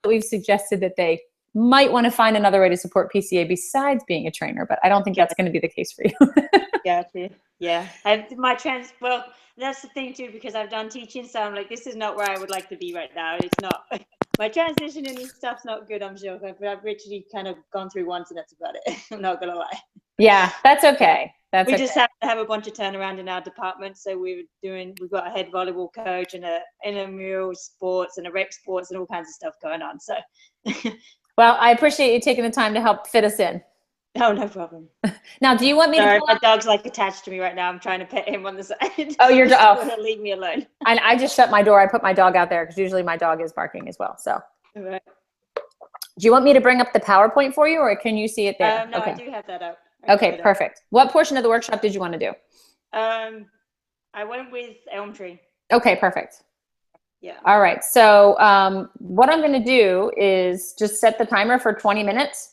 we've suggested that they might want to find another way to support PCA besides being a trainer, but I don't think that's going to be the case for you. Gotcha. Yeah. Well, that's the thing too, because I've done teaching, so I'm like, this is not where I would like to be right now. It's not, my transition and stuff's not good, I'm sure, but I've literally kind of gone through once and that's about it. I'm not going to lie. Yeah, that's okay. We just have to have a bunch of turnaround in our department. So we've got a head volleyball coach and a intramural sports and a rec sports and all kinds of stuff going on. So. Well, I appreciate you taking the time to help fit us in. Oh, no problem. Now, do you want me to? My dog's like attached to me right now. I'm trying to pet him on the side. Oh, your dog. Leave me alone. And I just shut my door. I put my dog out there because usually my dog is barking as well. So. All right. Do you want me to bring up the PowerPoint for you, or can you see it there? No, okay. I do have that up. Okay, perfect. What portion of the workshop did you want to do? I went with elm tree. Okay, perfect. Yeah. All right. So what I'm going to do is just set the timer for 20 minutes.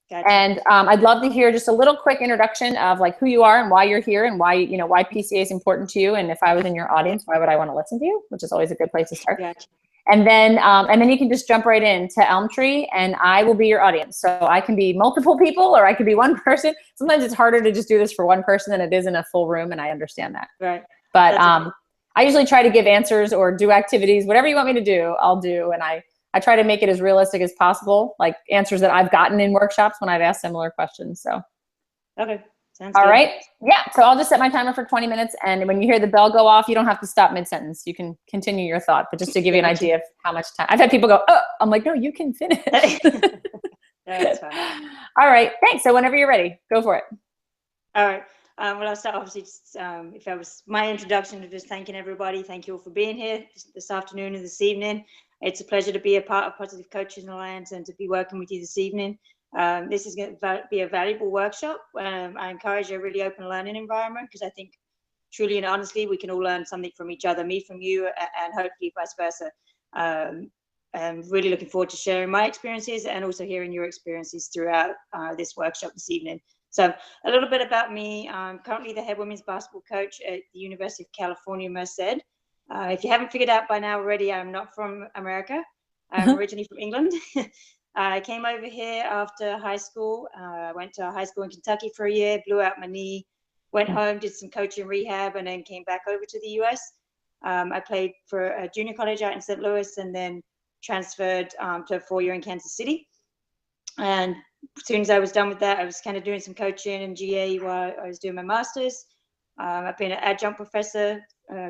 Gotcha. And I'd love to hear just a little quick introduction of like who you are and why you're here and why, why PCA is important to you. And if I was in your audience, why would I want to listen to you? Which is always a good place to start. Gotcha. And then you can just jump right into Elm Tree and I will be your audience. So I can be multiple people or I could be one person. Sometimes it's harder to just do this for one person than it is in a full room. And I understand that. Right. But I usually try to give answers or do activities, whatever you want me to do, I'll do. And I try to make it as realistic as possible, like answers that I've gotten in workshops when I've asked similar questions. So. Okay. Sounds all good. right. Yeah. So I'll just set my timer for 20 minutes. And when you hear the bell go off, you don't have to stop mid-sentence. You can continue your thought, but just to give you an idea of how much time. I've had people go, oh, I'm like, no, you can finish. That's fine. All right. Thanks. So whenever you're ready, go for it. All right. Well, I'll start obviously just, if I was my introduction to just thanking everybody. Thank you all for being here this afternoon and this evening. It's a pleasure to be a part of Positive Coaching Alliance and to be working with you this evening. This is going to be a valuable workshop. I encourage a really open learning environment because I think truly and honestly, we can all learn something from each other, me from you, and hopefully vice versa. I'm really looking forward to sharing my experiences and also hearing your experiences throughout this workshop this evening. So a little bit about me. I'm currently the head women's basketball coach at the University of California, Merced. If you haven't figured out by now already, I'm not from America. I'm originally from England. I came over here after high school. I went to high school in Kentucky for a year, blew out my knee, went home, did some coaching rehab, and then came back over to the US. I played for a junior college out in St. Louis and then transferred to a 4-year in Kansas City. And as soon as I was done with that, I was kind of doing some coaching and GA while I was doing my master's. I've been an adjunct professor,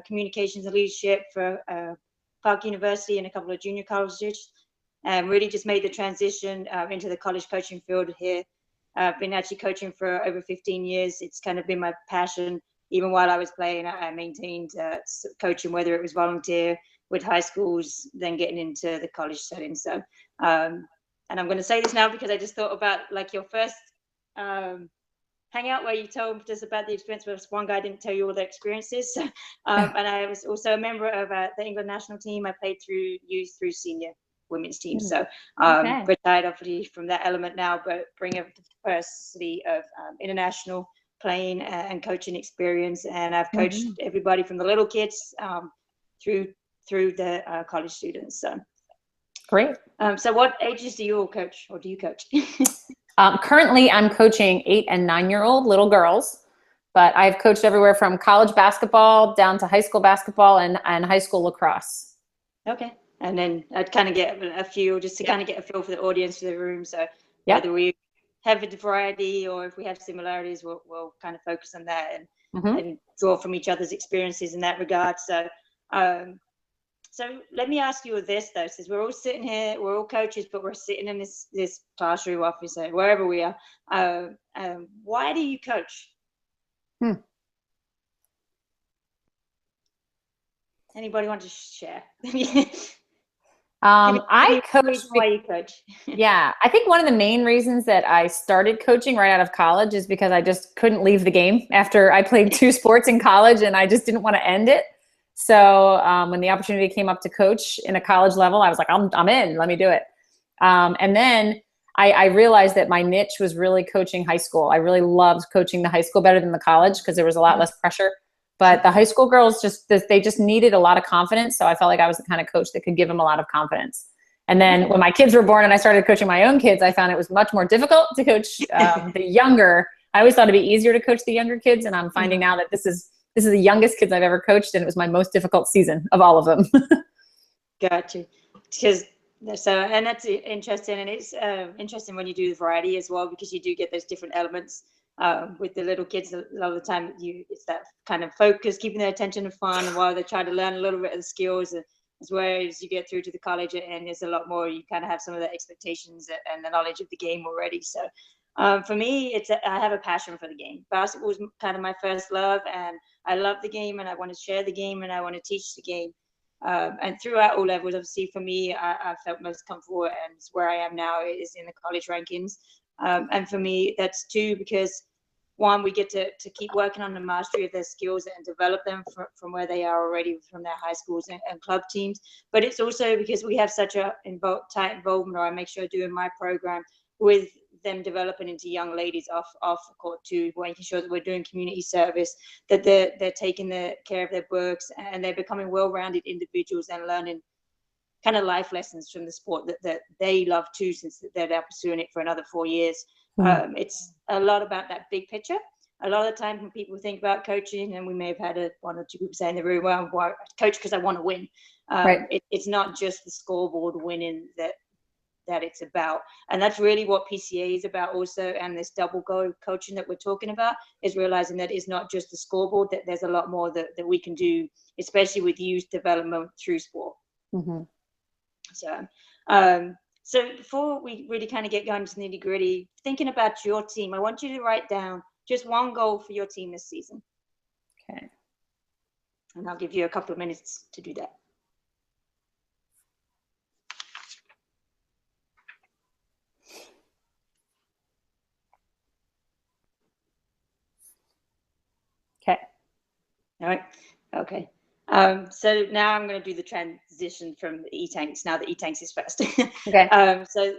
communications and leadership for Park University and a couple of junior colleges. And really just made the transition into the college coaching field here. I've been actually coaching for over 15 years. It's kind of been my passion. Even while I was playing, I maintained coaching, whether it was volunteer with high schools, then getting into the college setting. So, and I'm going to say this now because I just thought about like your first hangout where you told us about the experience, but one guy didn't tell you all the experiences. And I was also a member of the England national team. I played through youth, through senior women's team. So retired obviously from that element now, but bring a diversity of international playing and coaching experience. And I've coached everybody from the little kids through the college students. So great. So what ages do you all coach, or do you coach? Currently, I'm coaching 8- and 9-year-old little girls, but I've coached everywhere from college basketball down to high school basketball and high school lacrosse. Okay. And then I'd kind of get a feel, just to kind of get a feel for the audience, for the room. So whether we have a variety or if we have similarities, we'll kind of focus on that and draw from each other's experiences in that regard. So, so let me ask you this though, since we're all sitting here, we're all coaches, but we're sitting in this classroom office, wherever we are. Why do you coach? Anybody want to share? I coach. Why you coach? Yeah, I think one of the main reasons that I started coaching right out of college is because I just couldn't leave the game after I played 2 sports in college, and I just didn't want to end it. So when the opportunity came up to coach in a college level, I was like, I'm in. Let me do it. And then I realized that my niche was really coaching high school. I really loved coaching the high school better than the college because there was a lot less pressure. But the high school girls they just needed a lot of confidence. So I felt like I was the kind of coach that could give them a lot of confidence. And then when my kids were born and I started coaching my own kids, I found it was much more difficult to coach the younger. I always thought it'd be easier to coach the younger kids. And I'm finding now that this is the youngest kids I've ever coached. And it was my most difficult season of all of them. Gotcha. Because and that's interesting. And it's interesting when you do the variety as well, because you do get those different elements with the little kids. A lot of the time it's that kind of focus, keeping their attention and fun, and while they try to learn a little bit of the skills. As well as you get through to the college, and there's a lot more, you kind of have some of the expectations and the knowledge of the game already. So for me, I have a passion for the game. Basketball was kind of my first love, and I love the game, and I want to share the game, and I want to teach the game. And throughout all levels, obviously for me, I felt most comfortable, and where I am now is in the college rankings. And for me, that's two, because one, we get to keep working on the mastery of their skills and develop them from where they are already from their high schools and club teams. But it's also because we have such a tight involvement, or I make sure I do in my program, with them developing into young ladies off the court too, making sure that we're doing community service, that they're taking care of their books, and they're becoming well-rounded individuals and learning kind of life lessons from the sport that they love too, since they're now pursuing it for another 4 years. It's a lot about that big picture. A lot of the time when people think about coaching, and we may have had one or two people say in the room, well, I coach because I want to win. It's not just the scoreboard winning that it's about. And that's really what PCA is about also. And this double goal coaching that we're talking about is realizing that it's not just the scoreboard, that there's a lot more that we can do, especially with youth development through sport. So before we really kind of get going to nitty gritty, thinking about your team, I want you to write down just one goal for your team this season. Okay. And I'll give you a couple of minutes to do that. Okay. All right. Okay. So now I'm going to do the transition from the E-Tanks. Now the E-Tanks is first. Okay. So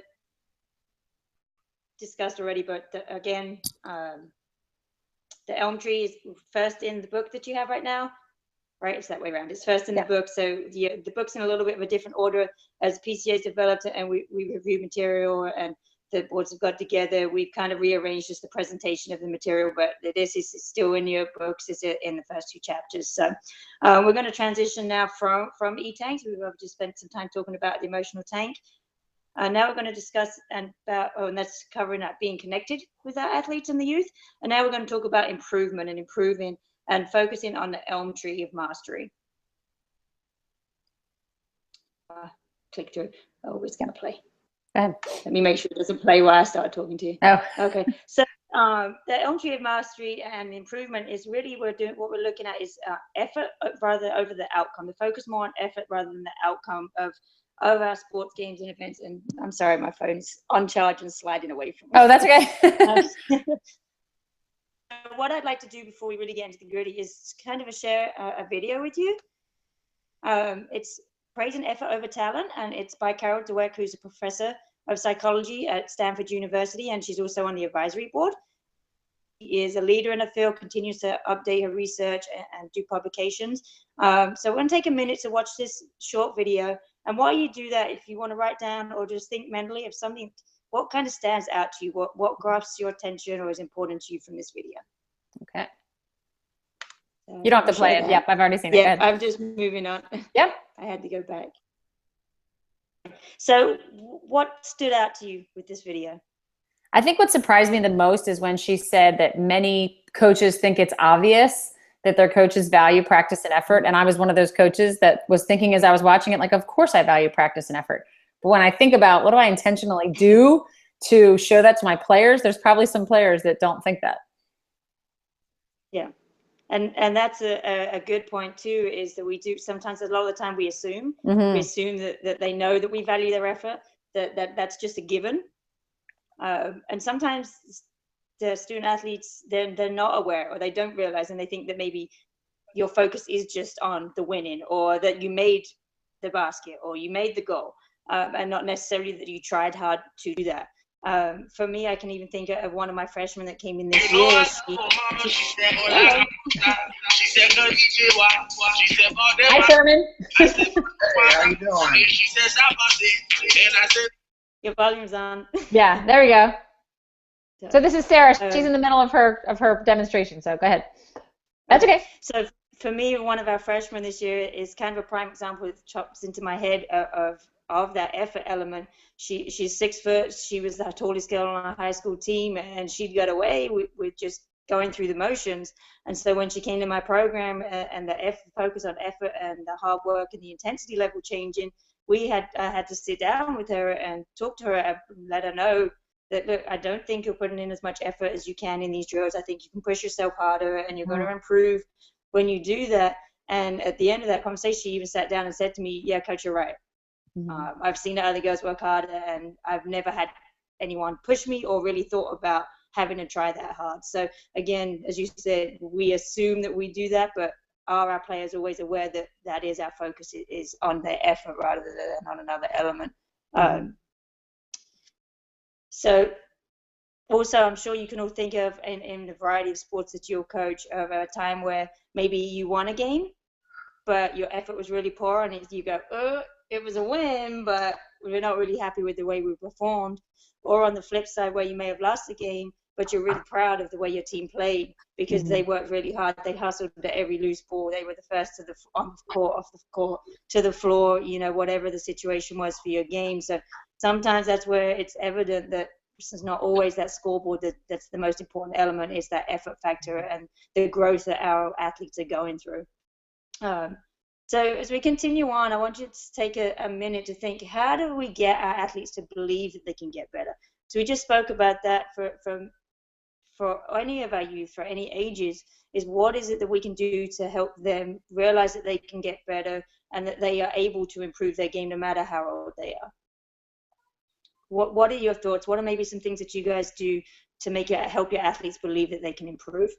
discussed already, but again, the elm tree is first in the book that you have right now, right? It's that way around. It's first in the book. So the book's in a little bit of a different order as PCA's developed it, and we reviewed material, and the boards have got together. We've kind of rearranged just the presentation of the material, but this is still in your books. It's in the first two chapters. So we're going to transition now from E-Tanks. We've just spent some time talking about the emotional tank. Now we're going to discuss and that's covering that being connected with our athletes and the youth. And now we're going to talk about improvement and improving and focusing on the elm tree of mastery. Click through. Oh, it's going to play. Let me make sure it doesn't play while I start talking to you. Oh. Okay. So the elm tree of mastery and improvement is really what we're looking at is effort rather over the outcome. The focus more on effort rather than the outcome of our sports games and events. And I'm sorry, my phone's on charge and sliding away from me. Oh, that's okay. What I'd like to do before we really get into the gritty is kind of share a video with you. It's Praising Effort Over Talent, and it's by Carol Dweck, who's a professor of psychology at Stanford University, and she's also on the advisory board. She is a leader in the field, continues to update her research and do publications. So we're going to take a minute to watch this short video. And while you do that, if you want to write down or just think mentally of something, what kind of stands out to you? What grasps your attention or is important to you from this video? Okay. You don't have to play it. Yep, I've already seen it. Yeah, I'm just moving on. Yep. I had to go back. So what stood out to you with this video? I think what surprised me the most is when she said that many coaches think it's obvious that their coaches value practice and effort. And I was one of those coaches that was thinking as I was watching it, like, of course I value practice and effort. But when I think about what do I intentionally do to show that to my players, there's probably some players that don't think that. Yeah. And that's a good point too, is that we do sometimes, a lot of the time we assume that they know that we value their effort, that's just a given. And sometimes the student athletes, they're not aware, or they don't realize, and they think that maybe your focus is just on the winning, or that you made the basket or you made the goal, and not necessarily that you tried hard to do that. For me, I can even think of one of my freshmen that came in this year. Hi, Sherman. How you doing? Your volume's on. Yeah, there we go. So this is Sarah. She's in the middle of her demonstration. So go ahead. That's okay. So for me, one of our freshmen this year is kind of a prime example that chops into my head of that effort element. She's 6 foot. She was the tallest girl on our high school team, and she got away with just going through the motions. And so when she came to my program and the focus on effort and the hard work and the intensity level changing, I had to sit down with her and talk to her and let her know that, look, I don't think you're putting in as much effort as you can in these drills. I think you can push yourself harder and you're going to improve when you do that. And at the end of that conversation, she even sat down and said to me, yeah, coach, you're right. I've seen other girls work harder, and I've never had anyone push me or really thought about having to try that hard. So again, as you said, we assume that we do that, but are our players always aware that that is our focus, is on their effort rather than on another element? So also, I'm sure you can all think of in the variety of sports that you'll coach of a time where maybe you won a game, but your effort was really poor, and you go, it was a win, but we're not really happy with the way we performed. Or on the flip side, where you may have lost the game, but you're really proud of the way your team played because they worked really hard. They hustled at every loose ball. They were the first to on the court, off the court, to the floor, whatever the situation was for your game. So sometimes that's where it's evident that it's not always that scoreboard that's the most important element. Is that effort factor and the growth that our athletes are going through. So as we continue on, I want you to take a minute to think, how do we get our athletes to believe that they can get better? So we just spoke about that for any of our youth, for any ages, is what is it that we can do to help them realize that they can get better and that they are able to improve their game no matter how old they are? What are your thoughts? What are maybe some things that you guys do to help your athletes believe that they can improve?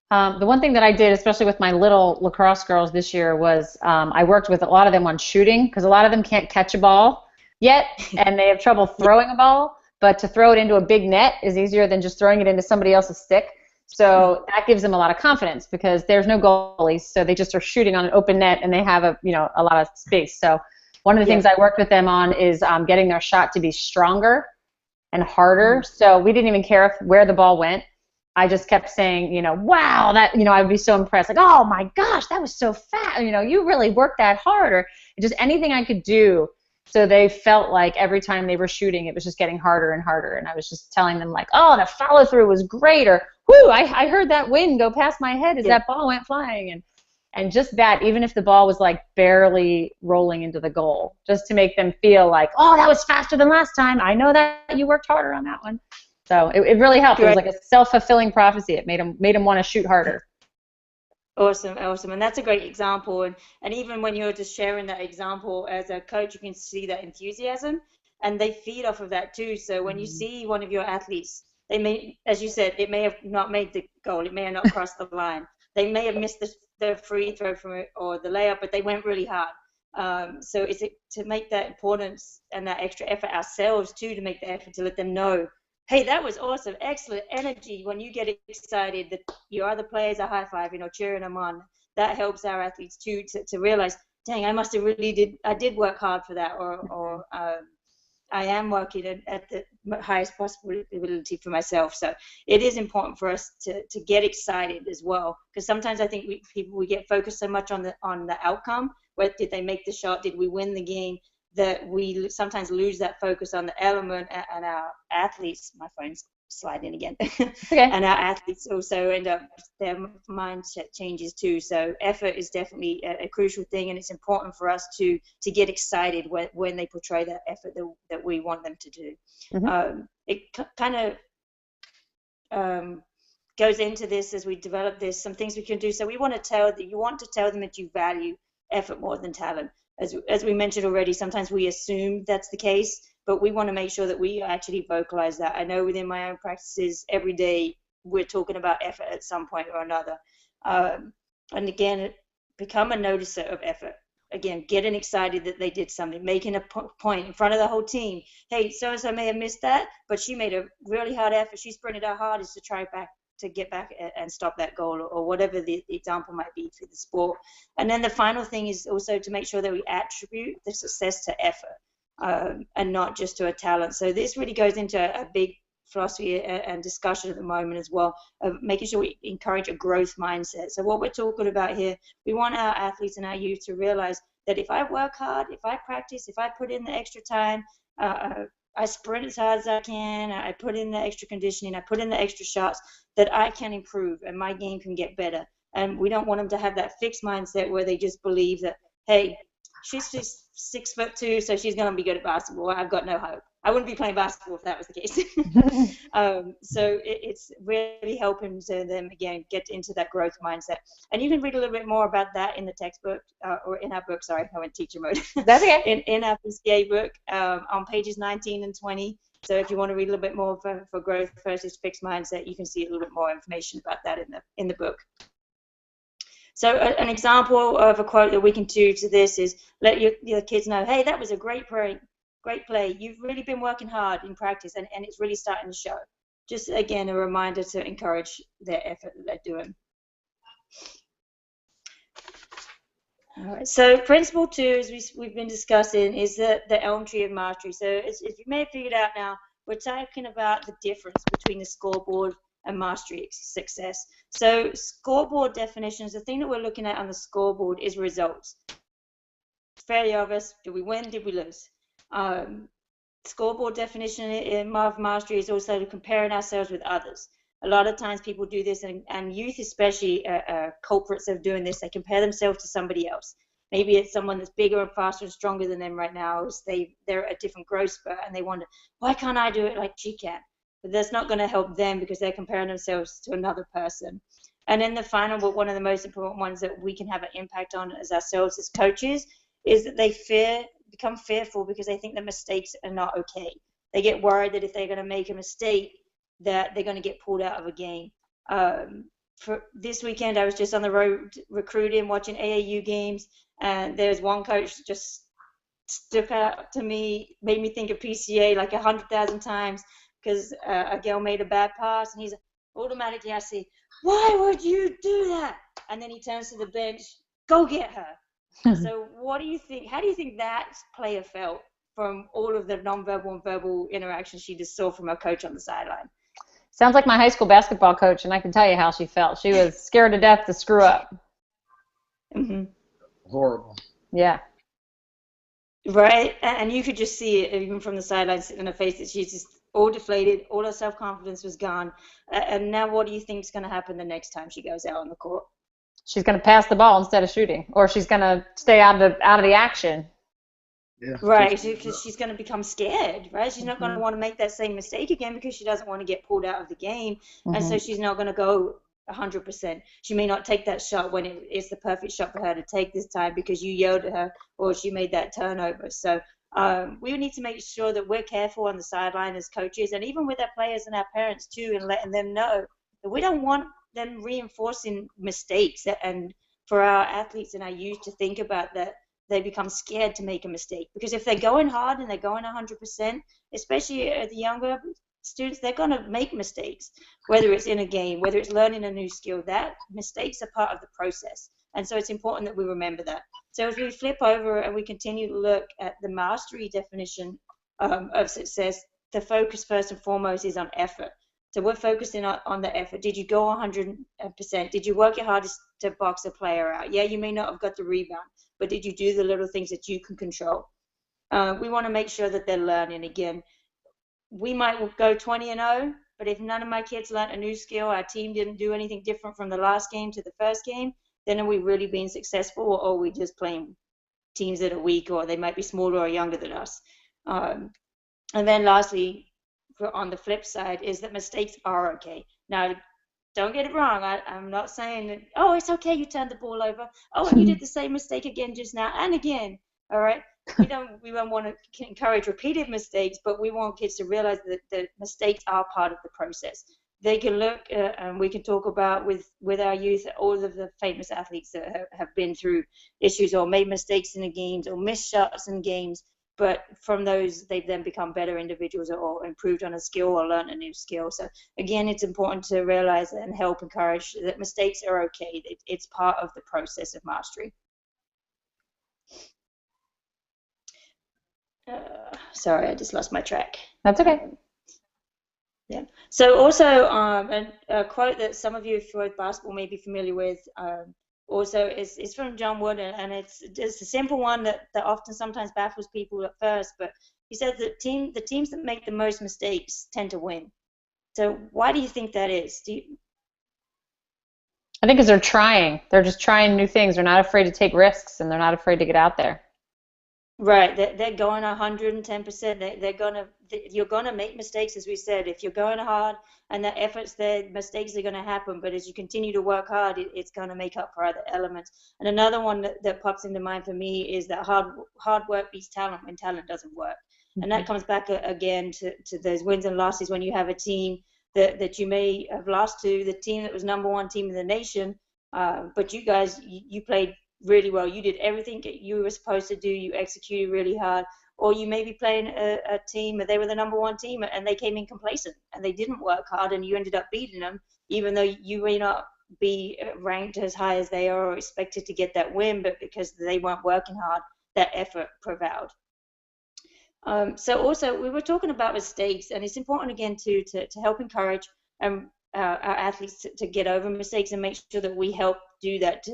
The one thing that I did, especially with my little lacrosse girls this year, was I worked with a lot of them on shooting, because a lot of them can't catch a ball yet, and they have trouble throwing a ball, but to throw it into a big net is easier than just throwing it into somebody else's stick. So that gives them a lot of confidence because there's no goalies, so they just are shooting on an open net and they have a lot of space. So one of the things I worked with them on is getting their shot to be stronger and harder. So we didn't even care where the ball went. I just kept saying, wow, that, I would be so impressed. Like, oh my gosh, that was so fast. You really worked that hard, or just anything I could do. So they felt like every time they were shooting, it was just getting harder and harder. And I was just telling them like, oh, the follow through was great. Or, whoo, I heard that wind go past my head as that ball went flying. And just that, even if the ball was like barely rolling into the goal, just to make them feel like, oh, that was faster than last time. I know that you worked harder on that one. So it really helped. It was like a self-fulfilling prophecy. It made them want to shoot harder. Awesome. And that's a great example. And even when you're just sharing that example as a coach, you can see that enthusiasm, and they feed off of that too. So when you see one of your athletes, they may, as you said, it may have not made the goal. It may have not crossed the line. They may have missed the free throw from it or the layup, but they went really hard. So it's to make that importance and that extra effort ourselves too, to make the effort to let them know, hey, that was awesome, excellent energy. When you get excited, that your other players are high-fiving or cheering them on, that helps our athletes too to realize, dang, I must have I did work hard for that, or I am working at the highest possibility for myself. So it is important for us to get excited as well, because sometimes I think we get focused so much on the outcome. What did they make the shot? Did we win the game? That we sometimes lose that focus on the element, and our athletes, my phone's sliding again, and our athletes also end up, their mindset changes too. So effort is definitely a crucial thing, and it's important for us to get excited when they portray that effort that we want them to do. It kind of goes into this as we develop this, some things we can do. So you want to tell them that you value effort more than talent. As we mentioned already, sometimes we assume that's the case, but we want to make sure that we actually vocalize that. I know within my own practices, every day we're talking about effort at some point or another. And again, become a noticer of effort. again, getting excited that they did something, making a point in front of the whole team. Hey, so-and-so may have missed that, but she made a really hard effort. She sprinted her hardest to get back and stop that goal, or whatever the example might be for the sport. And then the final thing is also to make sure that we attribute the success to effort, and not just to a talent. So this really goes into a big philosophy and discussion at the moment as well, of making sure we encourage a growth mindset. So what we're talking about here, we want our athletes and our youth to realize that if I work hard, if I practice, if I put in the extra time, I sprint as hard as I can, I put in the extra conditioning, I put in the extra shots, that I can improve and my game can get better. And we don't want them to have that fixed mindset where they just believe that, hey, she's just 6'2", so she's going to be good at basketball. I've got no hope. I wouldn't be playing basketball if that was the case. So it's really helping to them, again, get into that growth mindset. And you can read a little bit more about that in the textbook, or in our book, sorry, I went teacher mode. That's okay. in our PCA book, on pages 19 and 20. So if you want to read a little bit more for growth versus fixed mindset, you can see a little bit more information about that in the book. So an example of a quote that we can do to this is, let your kids know, hey, that was a great play. You've really been working hard in practice, and it's really starting to show. Just, again, a reminder to encourage their effort that they're doing. All right, so principle 2, as we've been discussing, is the elm tree of mastery. So as you may have figured out now, we're talking about the difference between the scoreboard and mastery success. So scoreboard definitions, the thing that we're looking at on the scoreboard is results. It's fairly obvious. Did we win? Did we lose? Scoreboard definition of mastery is also comparing ourselves with others. A lot of times people do this, and youth especially are culprits of doing this. They compare themselves to somebody else. Maybe it's someone that's bigger and faster and stronger than them right now. They're at a different growth spurt, and they wonder, why can't I do it like she can? But that's not going to help them because they're comparing themselves to another person. And then the final, but one of the most important ones that we can have an impact on as ourselves as coaches, is that they become fearful because they think that mistakes are not okay. They get worried that if they're going to make a mistake, that they're going to get pulled out of a game. For this weekend, I was just on the road recruiting, watching AAU games, and there's one coach just stuck out to me, made me think of PCA like 100,000 times, because a girl made a bad pass, and he's automatically, I say, why would you do that? And then he turns to the bench, go get her. So what do you think? How do you think that player felt from all of the nonverbal and verbal interactions she just saw from her coach on the sideline? Sounds like my high school basketball coach, and I can tell you how she felt. She was scared to death to screw up. Mm-hmm. Horrible. Yeah. Right? And you could just see it even from the sidelines in her face that she's just all deflated, all her self-confidence was gone. And now what do you think is going to happen the next time she goes out on the court? She's going to pass the ball instead of shooting, or she's going to stay out of the action. Yeah. Right, because she's going to become scared, right? She's not going to want to make that same mistake again because she doesn't want to get pulled out of the game. And so she's not going to go 100%. She may not take that shot when it's the perfect shot for her to take this time because you yelled at her or she made that turnover. So we need to make sure that we're careful on the sideline as coaches, and even with our players and our parents too, and letting them know that we don't want them reinforcing mistakes, and for our athletes and our youth to think about that they become scared to make a mistake. Because if they're going hard and they're going 100%, especially the younger students, they're going to make mistakes, whether it's in a game, whether it's learning a new skill. That mistakes are part of the process. And so it's important that we remember that. So as we flip over and we continue to look at the mastery definition of success, the focus first and foremost is on effort. So we're focusing on the effort. Did you go 100%? Did you work your hardest to box a player out? Yeah, you may not have got the rebound, but did you do the little things that you can control? We want to make sure that they're learning. Again, we might go 20-0, but if none of my kids learned a new skill, our team didn't do anything different from the last game to the first game, then are we really being successful, or are we just playing teams that are weak, or they might be smaller or younger than us? And then lastly, on the flip side, is that mistakes are okay. Now, don't get it wrong. I'm not saying that, oh, it's okay, you turned the ball over. Oh, and you did the same mistake again just now and again. All right. We don't want to encourage repeated mistakes, but we want kids to realize that the mistakes are part of the process. they can look and we can talk about with our youth all of the famous athletes that have been through issues or made mistakes in the games or missed shots in games, but from those they've then become better individuals or improved on a skill or learned a new skill. So again, it's important to realize and help encourage that mistakes are okay. It's part of the process of mastery. Sorry, I just lost my track. That's okay. Yeah. So also a quote that some of you, if you're with basketball, may be familiar with, also is from John Wood, and it's a simple one that often sometimes baffles people at first. But he said that the teams that make the most mistakes tend to win. So why do you think that is? I think because they're trying. They're just trying new things. They're not afraid to take risks, and they're not afraid to get out there. Right, they're going 110%. You're gonna make mistakes, as we said. If you're going hard and the effort's there, mistakes are gonna happen. But as you continue to work hard, it's gonna make up for other elements. And another one that pops into mind for me is that hard work beats talent when talent doesn't work. Mm-hmm. And that comes back again to those wins and losses when you have a team that you may have lost to, the team that was #1 team in the nation, but you guys, you played really well. You did everything you were supposed to do. You executed really hard. Or you may be playing a team, they were the #1 team, and they came in complacent, and they didn't work hard, and you ended up beating them, even though you may not be ranked as high as they are or expected to get that win, but because they weren't working hard, that effort prevailed. So also, we were talking about mistakes, and it's important, again, to help encourage our athletes to get over mistakes and make sure that we help do that.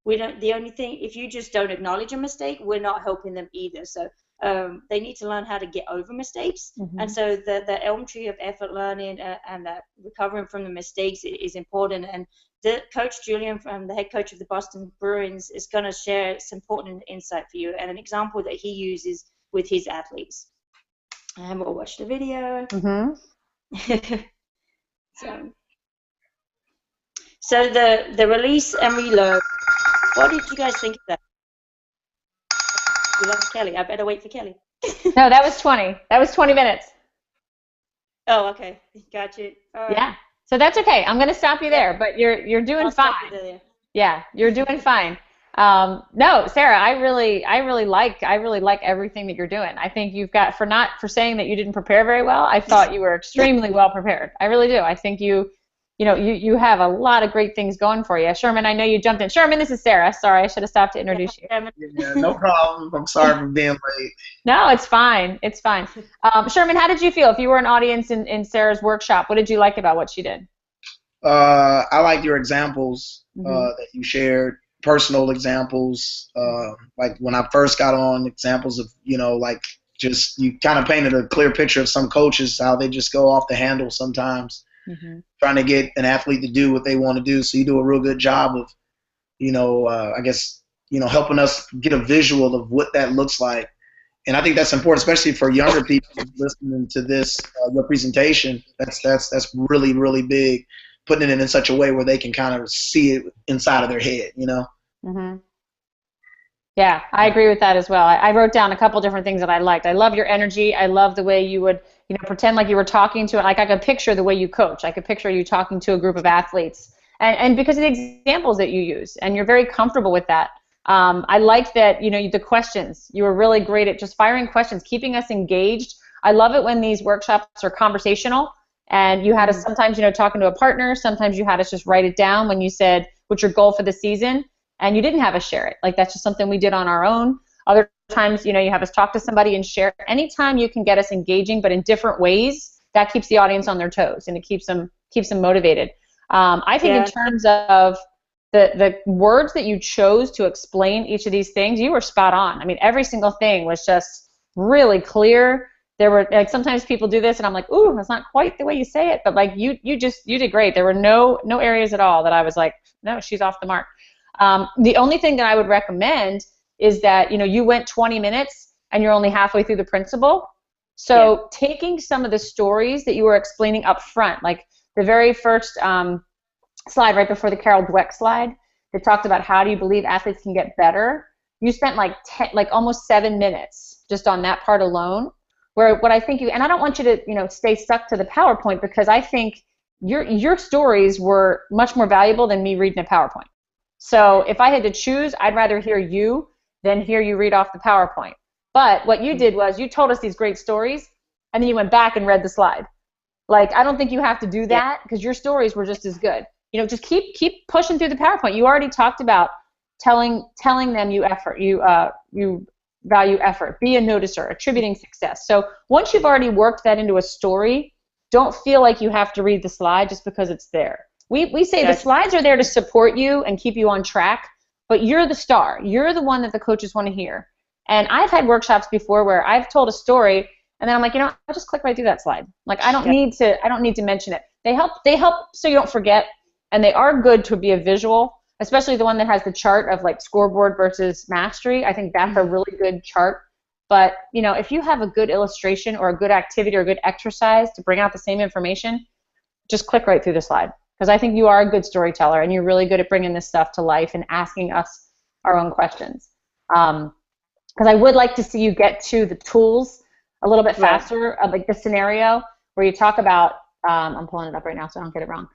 The only thing, if you just don't acknowledge a mistake, we're not helping them either. So they need to learn how to get over mistakes. Mm-hmm. And so the elm tree of effort learning and that recovering from the mistakes is important. And the coach, Julian, the head coach of the Boston Bruins, is going to share some important insight for you and an example that he uses with his athletes. And we'll watch the video. Mm-hmm. So the release and reload. What did you guys think of that? We lost Kelly. I better wait for Kelly. No, that was 20. That was 20 minutes. Oh, okay. Got you. Right. Yeah. So that's okay. I'm going to stop you there, but you're doing fine. Yeah, you're doing fine. No, Sarah, I really like everything that you're doing. I think you've got, for saying that you didn't prepare very well, I thought you were extremely well prepared. I really do. I think you have a lot of great things going for you. Sherman, I know you jumped in. Sherman, this is Sarah. Sorry, I should have stopped to introduce you. Yeah, no problem. I'm sorry for being late. No, it's fine. It's fine. Sherman, how did you feel? If you were an audience in Sarah's workshop, what did you like about what she did? I like your examples that you shared, personal examples. Like when I first got on, examples of, like just you kind of painted a clear picture of some coaches, how they just go off the handle sometimes. Mm-hmm. Trying to get an athlete to do what they want to do. So you do a real good job of, I guess, helping us get a visual of what that looks like. And I think that's important, especially for younger people listening to this, your presentation. That's really, really big, putting it in such a way where they can kind of see it inside of their head, Mm-hmm. Yeah, I agree with that as well. I wrote down a couple different things that I liked. I love your energy. I love the way you would, pretend like you were talking to it. Like I could picture the way you coach. I could picture you talking to a group of athletes. And because of the examples that you use, and you're very comfortable with that. I like that, the questions. You were really great at just firing questions, keeping us engaged. I love it when these workshops are conversational, and you had us sometimes, talking to a partner. Sometimes you had us just write it down when you said, what's your goal for the season? And you didn't have us share it. Like that's just something we did on our own. Other times, you have us talk to somebody and share. Anytime you can get us engaging, but in different ways, that keeps the audience on their toes and it keeps them motivated. I think in terms of the words that you chose to explain each of these things, you were spot on. I mean, every single thing was just really clear. There were sometimes people do this and I'm like, ooh, that's not quite the way you say it, but like you did great. There were no areas at all that I was like, no, she's off the mark. The only thing that I would recommend is that, you went 20 minutes and you're only halfway through the principle. So taking some of the stories that you were explaining up front, like the very first slide right before the Carol Dweck slide that talked about how do you believe athletes can get better, you spent like almost 7 minutes just on that part alone. Where what I think and I don't want you to, stay stuck to the PowerPoint, because I think your stories were much more valuable than me reading a PowerPoint. So if I had to choose, I'd rather hear you than hear you read off the PowerPoint. But what you did was you told us these great stories, and then you went back and read the slide. Like, I don't think you have to do that because your stories were just as good. You know, just keep pushing through the PowerPoint. You already talked about telling them you value effort, be a noticer, attributing success. So once you've already worked that into a story, don't feel like you have to read the slide just because it's there. We say the slides are there to support you and keep you on track, but you're the star. You're the one that the coaches want to hear. And I've had workshops before where I've told a story and then I'm like, I'll just click right through that slide. Like, I don't need to mention it. They help so you don't forget, and they are good to be a visual, especially the one that has the chart of like scoreboard versus mastery. I think that's a really good chart. But, if you have a good illustration or a good activity or a good exercise to bring out the same information, just click right through the slide. Because I think you are a good storyteller and you're really good at bringing this stuff to life and asking us our own questions. Because I would like to see you get to the tools a little bit faster, like the scenario where you talk about, I'm pulling it up right now so I don't get it wrong.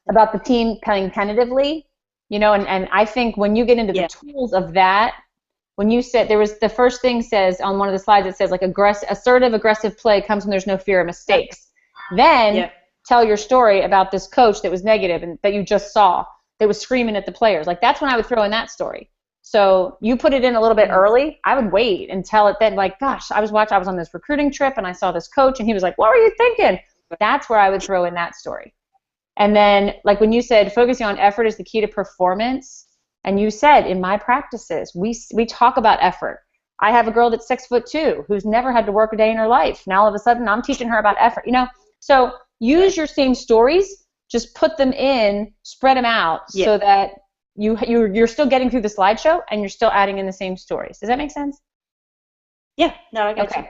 About the team playing tentatively, and I think when you get into the tools of that, when you said the first thing says on one of the slides, it says like assertive, aggressive play comes when there's no fear of mistakes. Then tell your story about this coach that was negative and that you just saw that was screaming at the players. Like, that's when I would throw in that story. So you put it in a little bit early. I would wait and tell it then, like, gosh, I was on this recruiting trip and I saw this coach and he was like, what were you thinking? That's where I would throw in that story. And then, like when you said focusing on effort is the key to performance, and you said in my practices, we talk about effort. I have a girl that's 6'2" who's never had to work a day in her life. Now all of a sudden I'm teaching her about effort. So use your same stories, just put them in, spread them out so that you're still getting through the slideshow and you're still adding in the same stories. Does that make sense? Yeah, no, I got you.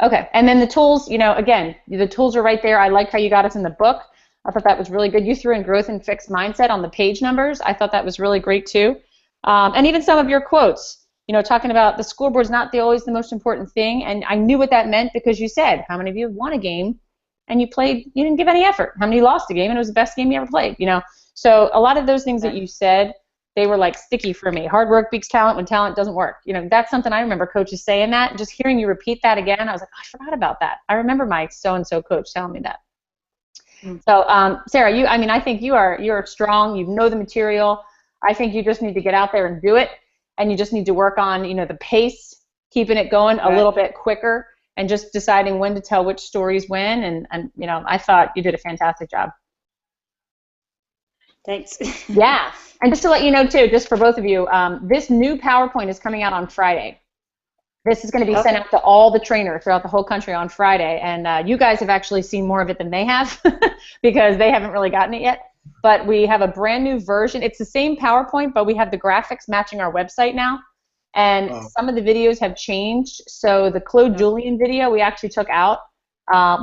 Okay, and then the tools, again, the tools are right there. I like how you got us in the book. I thought that was really good. You threw in growth and fixed mindset on the page numbers. I thought that was really great too. And even some of your quotes, talking about the scoreboard's not always the most important thing. And I knew what that meant because you said, how many of you have won a game and you didn't give any effort? How many lost a game and it was the best game you ever played? So a lot of those things that you said, they were like sticky for me. Hard work beats talent when talent doesn't work. That's something I remember coaches saying that. And just hearing you repeat that again, I was like, oh, I forgot about that. I remember my so-and-so coach telling me that. So, Sarah, I think you're strong. You know the material. I think you just need to get out there and do it. And you just need to work on, the pace, keeping it going a little bit quicker, and just deciding when to tell which stories when. And I thought you did a fantastic job. Thanks. Yeah. And just to let you know, too, just for both of you, this new PowerPoint is coming out on Friday. This is going to be sent out to all the trainers throughout the whole country on Friday. And you guys have actually seen more of it than they have because they haven't really gotten it yet. But we have a brand new version. It's the same PowerPoint, but we have the graphics matching our website now. And some of the videos have changed. So the Claude Julien video we actually took out.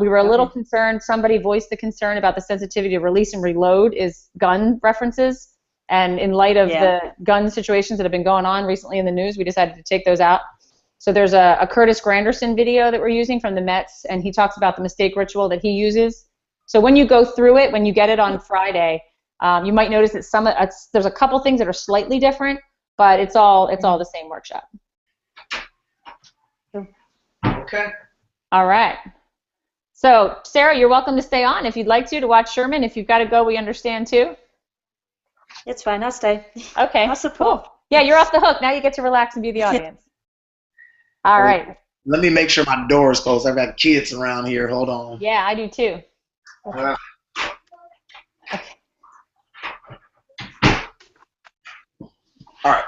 We were a little concerned. Somebody voiced the concern about the sensitivity of release and reload is gun references. And in light of the gun situations that have been going on recently in the news, we decided to take those out. So there's a Curtis Granderson video that we're using from the Mets, and he talks about the mistake ritual that he uses. So when you go through it, when you get it on Friday, you might notice that there's a couple things that are slightly different, but it's all the same workshop. Okay. All right. So Sarah, you're welcome to stay on if you'd like to watch Sherman. If you've got to go, we understand too. It's fine. I'll stay. Okay. I'll support. Cool. Yeah, you're off the hook. Now you get to relax and be the audience. All right. Let me make sure my door is closed. I've got kids around here. Hold on. Yeah, I do too. Okay. All right.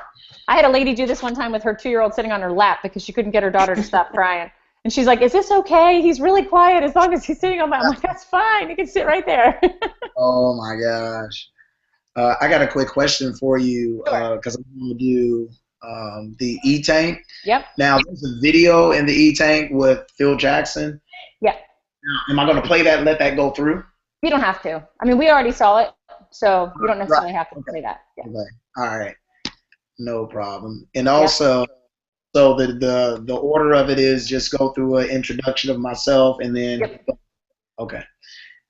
I had a lady do this one time with her 2-year-old sitting on her lap because she couldn't get her daughter to stop crying. And she's like, is this okay? He's really quiet as long as he's sitting on my lap. I'm like, that's fine. You can sit right there. Oh, my gosh. I got a quick question for you because I'm going to do the E-Tank. Yep. Now, there's a video in the E-Tank with Phil Jackson. Yeah. Now, am I going to play that and let that go through? You don't have to. I mean, we already saw it, so you don't necessarily have to play that. Yeah. Okay. All right. No problem. And also, so the order of it is just go through an introduction of myself and then. Yep. Okay.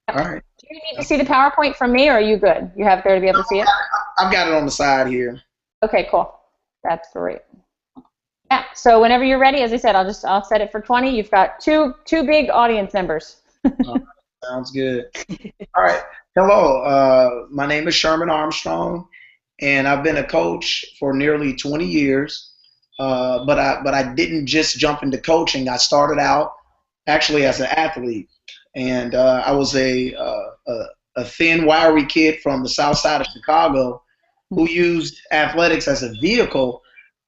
All right. Do you need to see the PowerPoint from me, or are you good? You have it there to be able to see it? I've got it on the side here. Okay, cool. That's great. Yeah, so whenever you're ready, as I said, I'll set it for 20. You've got two big audience members. Sounds good. All right. Hello. My name is Sherman Armstrong, and I've been a coach for nearly 20 years. But I didn't just jump into coaching. I started out actually as an athlete, and I was a thin, wiry kid from the south side of Chicago who used athletics as a vehicle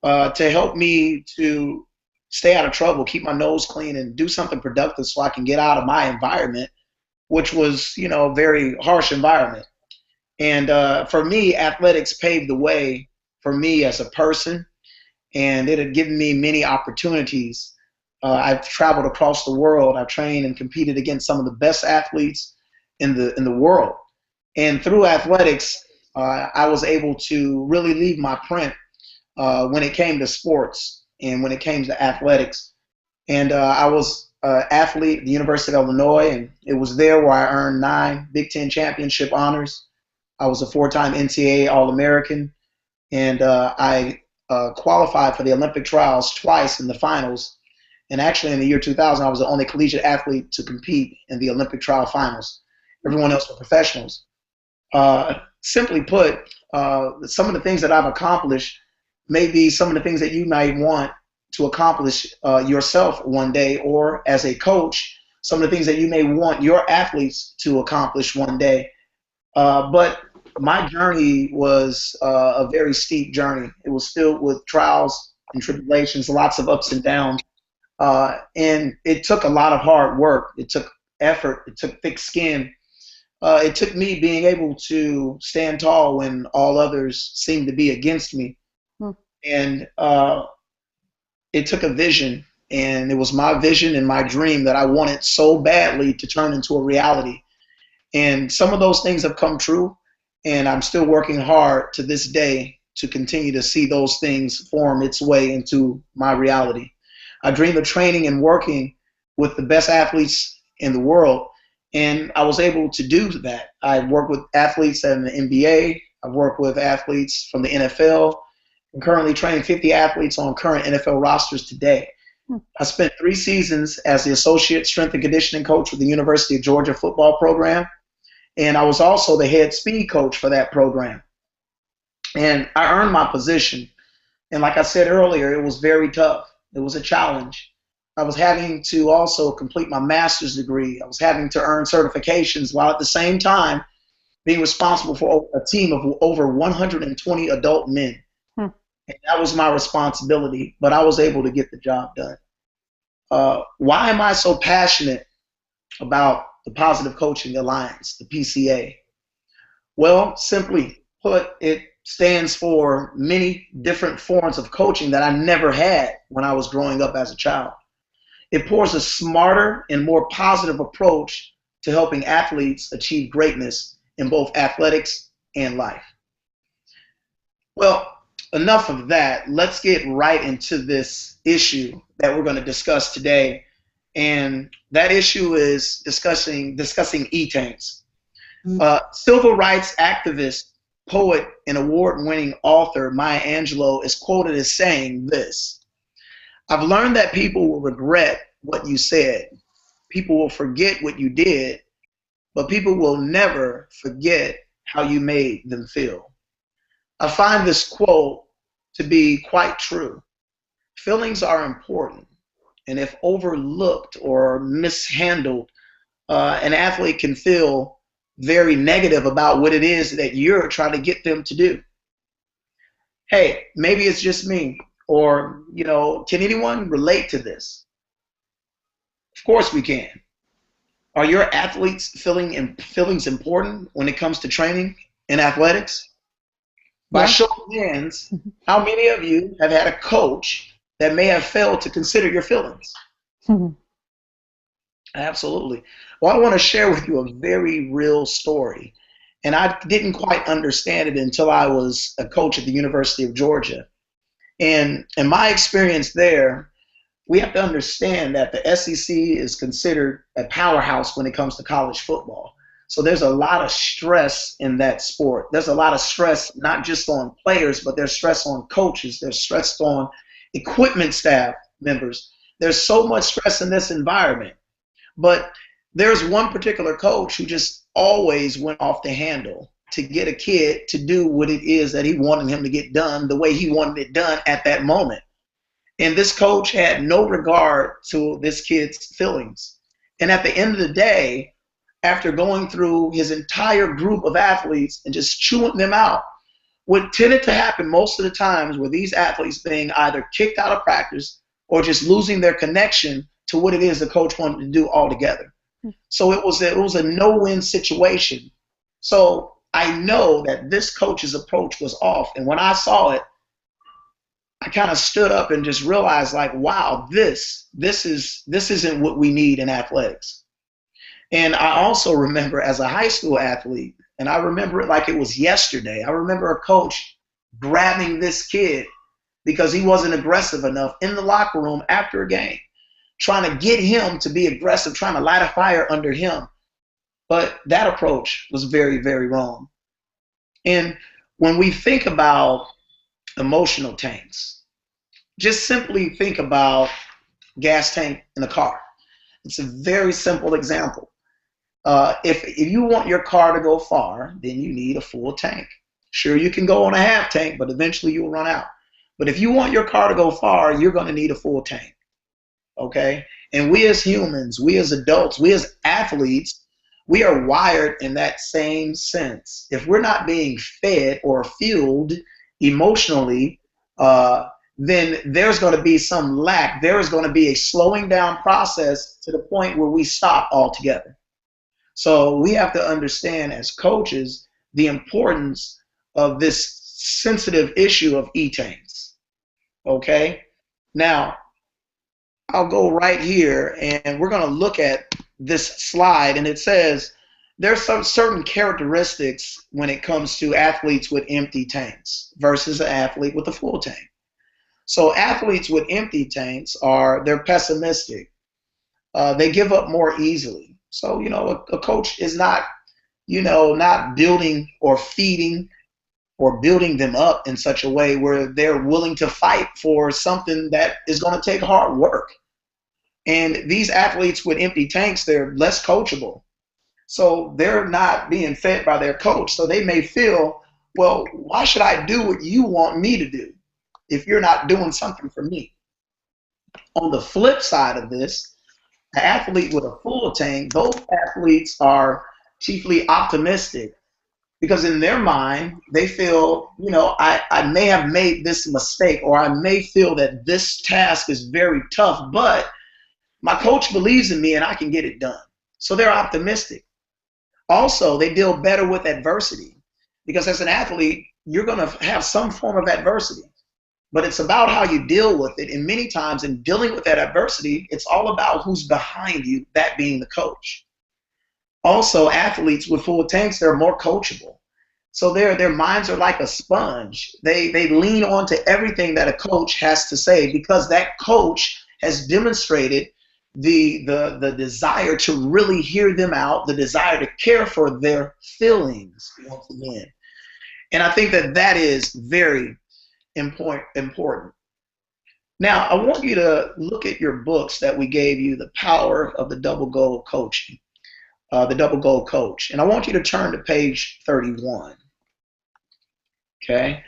to help me to stay out of trouble, keep my nose clean, and do something productive so I can get out of my environment, which was, a very harsh environment. And for me, athletics paved the way for me as a person, and it had given me many opportunities. I've traveled across the world. I've trained and competed against some of the best athletes in the world. And through athletics, I was able to really leave my print when it came to sports and when it came to athletics. And I was an athlete at the University of Illinois, and it was there where I earned 9 Big Ten championship honors. I was a 4-time NCAA All-American, and I qualified for the Olympic trials twice in the finals. And actually, in the year 2000, I was the only collegiate athlete to compete in the Olympic trial finals. Everyone else were professionals. Simply put, some of the things that I've accomplished may be some of the things that you might want to accomplish yourself one day, or as a coach, some of the things that you may want your athletes to accomplish one day. But my journey was a very steep journey. It was filled with trials and tribulations, lots of ups and downs. And it took a lot of hard work. It took effort. It took thick skin. It took me being able to stand tall when all others seemed to be against me. And it took a vision, and it was my vision and my dream that I wanted so badly to turn into a reality. And some of those things have come true, and I'm still working hard to this day to continue to see those things form its way into my reality. I dream of training and working with the best athletes in the world, and I was able to do that. I worked with athletes in the NBA. I've worked with athletes from the NFL. I'm currently training 50 athletes on current NFL rosters today. I spent 3 seasons as the associate strength and conditioning coach with the University of Georgia football program, and I was also the head speed coach for that program. And I earned my position, and like I said earlier, it was very tough. It was a challenge. I was having to also complete my master's degree. I was having to earn certifications while at the same time being responsible for a team of over 120 adult men. And that was my responsibility, but I was able to get the job done. Why am I so passionate about the Positive Coaching Alliance, the PCA? Well, simply put, it stands for many different forms of coaching that I never had when I was growing up as a child. It pours a smarter and more positive approach to helping athletes achieve greatness in both athletics and life. Well, enough of that. Let's get right into this issue that we're going to discuss today. And that issue is discussing e-tanks. Civil rights activist, poet, and award-winning author Maya Angelou is quoted as saying this: "I've learned that people will regret what you said. People will forget what you did, but people will never forget how you made them feel." I find this quote to be quite true. Feelings are important, and if overlooked or mishandled, an athlete can feel very negative about what it is that you're trying to get them to do. Hey, maybe it's just me, or, can anyone relate to this? Of course we can. Are your athletes' feelings important when it comes to training in athletics? By show of hands, how many of you have had a coach that may have failed to consider your feelings? Absolutely. Well, I want to share with you a very real story. And I didn't quite understand it until I was a coach at the University of Georgia. And in my experience there, we have to understand that the SEC is considered a powerhouse when it comes to college football. So there's a lot of stress in that sport. There's a lot of stress, not just on players, but there's stress on coaches. There's stress on equipment staff members. There's so much stress in this environment. But there's one particular coach who just always went off the handle to get a kid to do what it is that he wanted him to get done the way he wanted it done at that moment. And this coach had no regard to this kid's feelings. And at the end of the day, after going through his entire group of athletes and just chewing them out, what tended to happen most of the times were these athletes being either kicked out of practice or just losing their connection to what it is the coach wanted to do altogether. So it was a no-win situation. So I know that this coach's approach was off. And when I saw it, I kind of stood up and just realized, like, wow, this isn't what we need in athletics. And I also remember as a high school athlete, and I remember it like it was yesterday, I remember a coach grabbing this kid because he wasn't aggressive enough in the locker room after a game, trying to get him to be aggressive, trying to light a fire under him. But that approach was very, very wrong. And when we think about emotional tanks, just simply think about gas tank in a car. It's a very simple example. If you want your car to go far, then you need a full tank. Sure, you can go on a half tank, but eventually you'll run out. But if you want your car to go far, you're going to need a full tank. Okay? And we as humans, we as adults, we as athletes, we are wired in that same sense. If we're not being fed or fueled emotionally, then there's going to be some lack. There is going to be a slowing down process to the point where we stop altogether. So we have to understand as coaches the importance of this sensitive issue of E-tanks. Okay? Now, I'll go right here and we're going to look at this slide, and it says there's some certain characteristics when it comes to athletes with empty tanks versus an athlete with a full tank. So athletes with empty tanks they're pessimistic. They give up more easily. So, a coach is not building or feeding or building them up in such a way where they're willing to fight for something that is going to take hard work. And these athletes with empty tanks, they're less coachable. So they're not being fed by their coach. So they may feel, well, why should I do what you want me to do if you're not doing something for me? On the flip side of this, an athlete with a full tank, those athletes are chiefly optimistic because in their mind, they feel, I may have made this mistake, or I may feel that this task is very tough, but my coach believes in me and I can get it done. So they're optimistic. Also, they deal better with adversity because as an athlete, you're going to have some form of adversity. But it's about how you deal with it. And many times in dealing with that adversity, it's all about who's behind you, that being the coach. Also, athletes with full tanks, they're more coachable. So their minds are like a sponge. They lean on to everything that a coach has to say because that coach has demonstrated the desire to really hear them out, the desire to care for their feelings once again. And I think that is very important. Now, I want you to look at your books that we gave you, The Power of the Double Goal Coaching, the Double Goal Coach. And I want you to turn to page 31. Okay?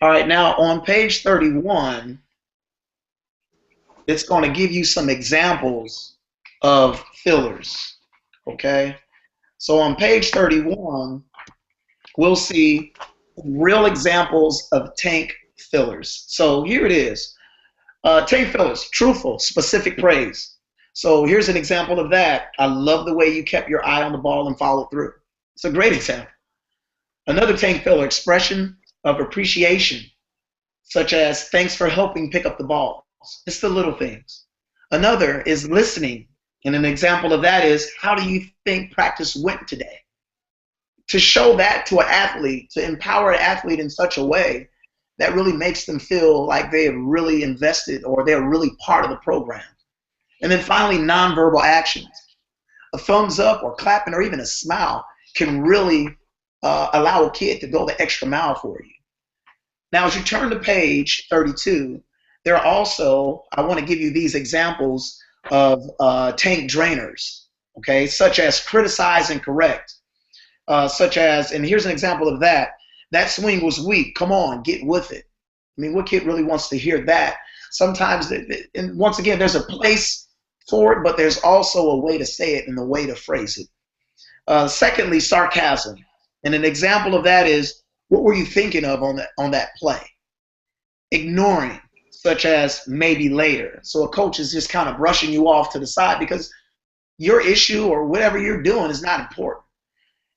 All right, now on page 31, it's going to give you some examples of fillers. Okay? So on page 31, we'll see real examples of tank fillers. So here it is. Tank fillers, truthful, specific praise. So here's an example of that. I love the way you kept your eye on the ball and followed through. It's a great example. Another tank filler, expression of appreciation, such as thanks for helping pick up the ball. It's the little things. Another is listening. And an example of that is, how do you think practice went today? To show that to an athlete, to empower an athlete in such a way that really makes them feel like they have really invested or they're really part of the program. And then finally, nonverbal actions. A thumbs up or clapping or even a smile. can really allow a kid to go the extra mile for you. Now, as you turn to page 32, there are also, I want to give you these examples of tank drainers, okay, such as criticize and correct, such as, and here's an example of that. That swing was weak. Come on, get with it. I mean, what kid really wants to hear that? Sometimes, and once again, there's a place for it, but there's also a way to say it and a way to phrase it. Secondly, sarcasm. And an example of that is, what were you thinking of on that play? Ignoring, such as maybe later. So a coach is just kind of brushing you off to the side because your issue or whatever you're doing is not important.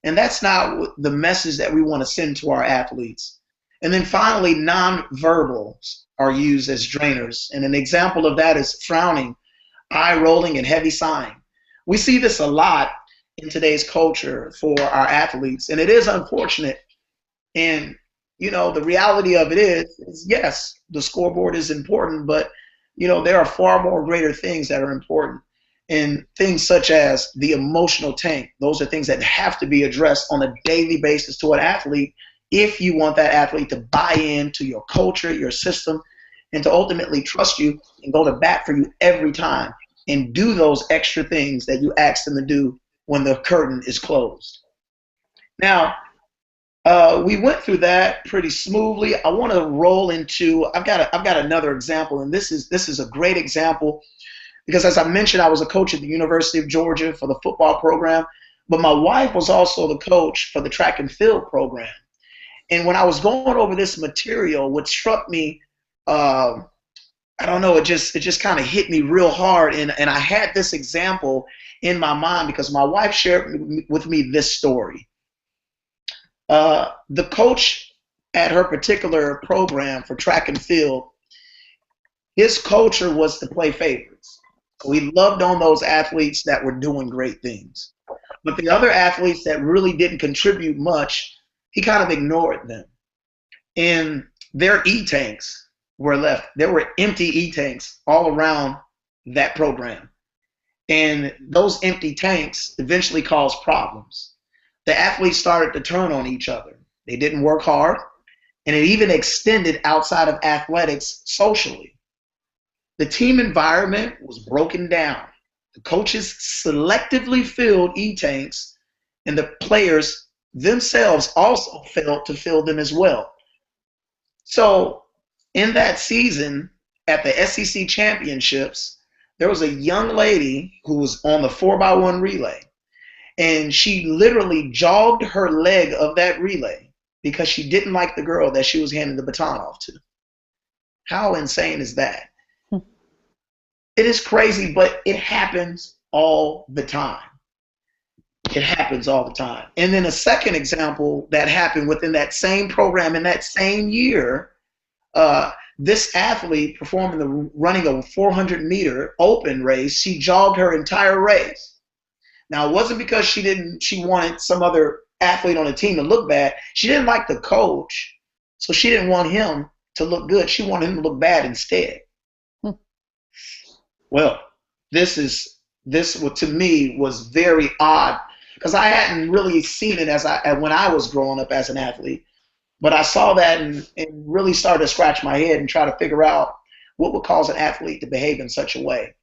And that's not the message that we want to send to our athletes. And then finally, nonverbals are used as drainers. And an example of that is frowning, eye rolling, and heavy sighing. We see this a lot in today's culture for our athletes, and it is unfortunate. And, you know, the reality of it is yes, the scoreboard is important, but, you know, there are far more greater things that are important. And things such as the emotional tank, those are things that have to be addressed on a daily basis to an athlete if you want that athlete to buy into your culture, your system, and to ultimately trust you and go to bat for you every time and do those extra things that you ask them to do when the curtain is closed. Now, we went through that pretty smoothly. I want to roll into, I've got another example, and this is a great example because, as I mentioned, I was a coach at the University of Georgia for the football program, but my wife was also the coach for the track and field program. And when I was going over this material, what struck me, I don't know, it just kind of hit me real hard. And I had this example in my mind because my wife shared with me this story. The coach at her particular program for track and field, his culture was to play favorites. So he loved on those athletes that were doing great things. But the other athletes that really didn't contribute much, he kind of ignored them. And their E-tanks were left. There were empty E-tanks all around that program. And those empty tanks eventually caused problems. The athletes started to turn on each other. They didn't work hard. And it even extended outside of athletics socially. The team environment was broken down. The coaches selectively filled E-tanks, and the players themselves also failed to fill them as well. So in that season at the SEC championships, there was a young lady who was on the 4x1 relay, and she literally jogged her leg of that relay because she didn't like the girl that she was handing the baton off to. How insane is that? It is crazy, but it happens all the time. It happens all the time. And then a second example that happened within that same program in that same year, this athlete running a 400-meter open race. She jogged her entire race. Now, it wasn't because she wanted some other athlete on the team to look bad. She didn't like the coach, so she didn't want him to look good. She wanted him to look bad instead. Well, this to me was very odd because I hadn't really seen it when I was growing up as an athlete. But I saw that and really started to scratch my head and try to figure out what would cause an athlete to behave in such a way.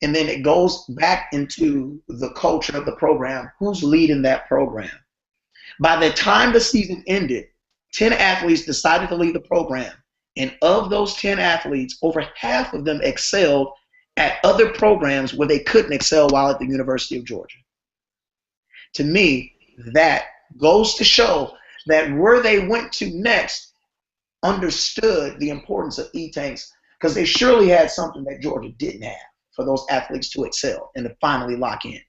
And then it goes back into the culture of the program. Who's leading that program? By the time the season ended, 10 athletes decided to leave the program. And of those 10 athletes, over half of them excelled at other programs where they couldn't excel while at the University of Georgia. To me, that goes to show that where they went to next understood the importance of E-tanks because they surely had something that Georgia didn't have for those athletes to excel and to finally lock in.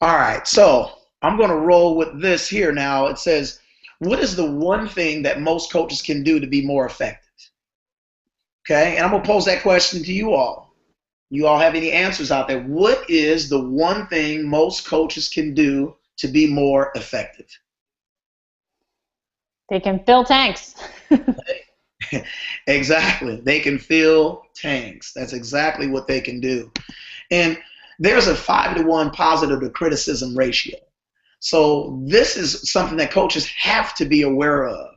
All right, so I'm going to roll with this here now. It says, what is the one thing that most coaches can do to be more effective? Okay, and I'm going to pose that question to you all. You all have any answers out there? What is the one thing most coaches can do to be more effective? They can fill tanks. Exactly. They can fill tanks. That's exactly what they can do. And there's a 5-to-1 positive to criticism ratio. So this is something that coaches have to be aware of.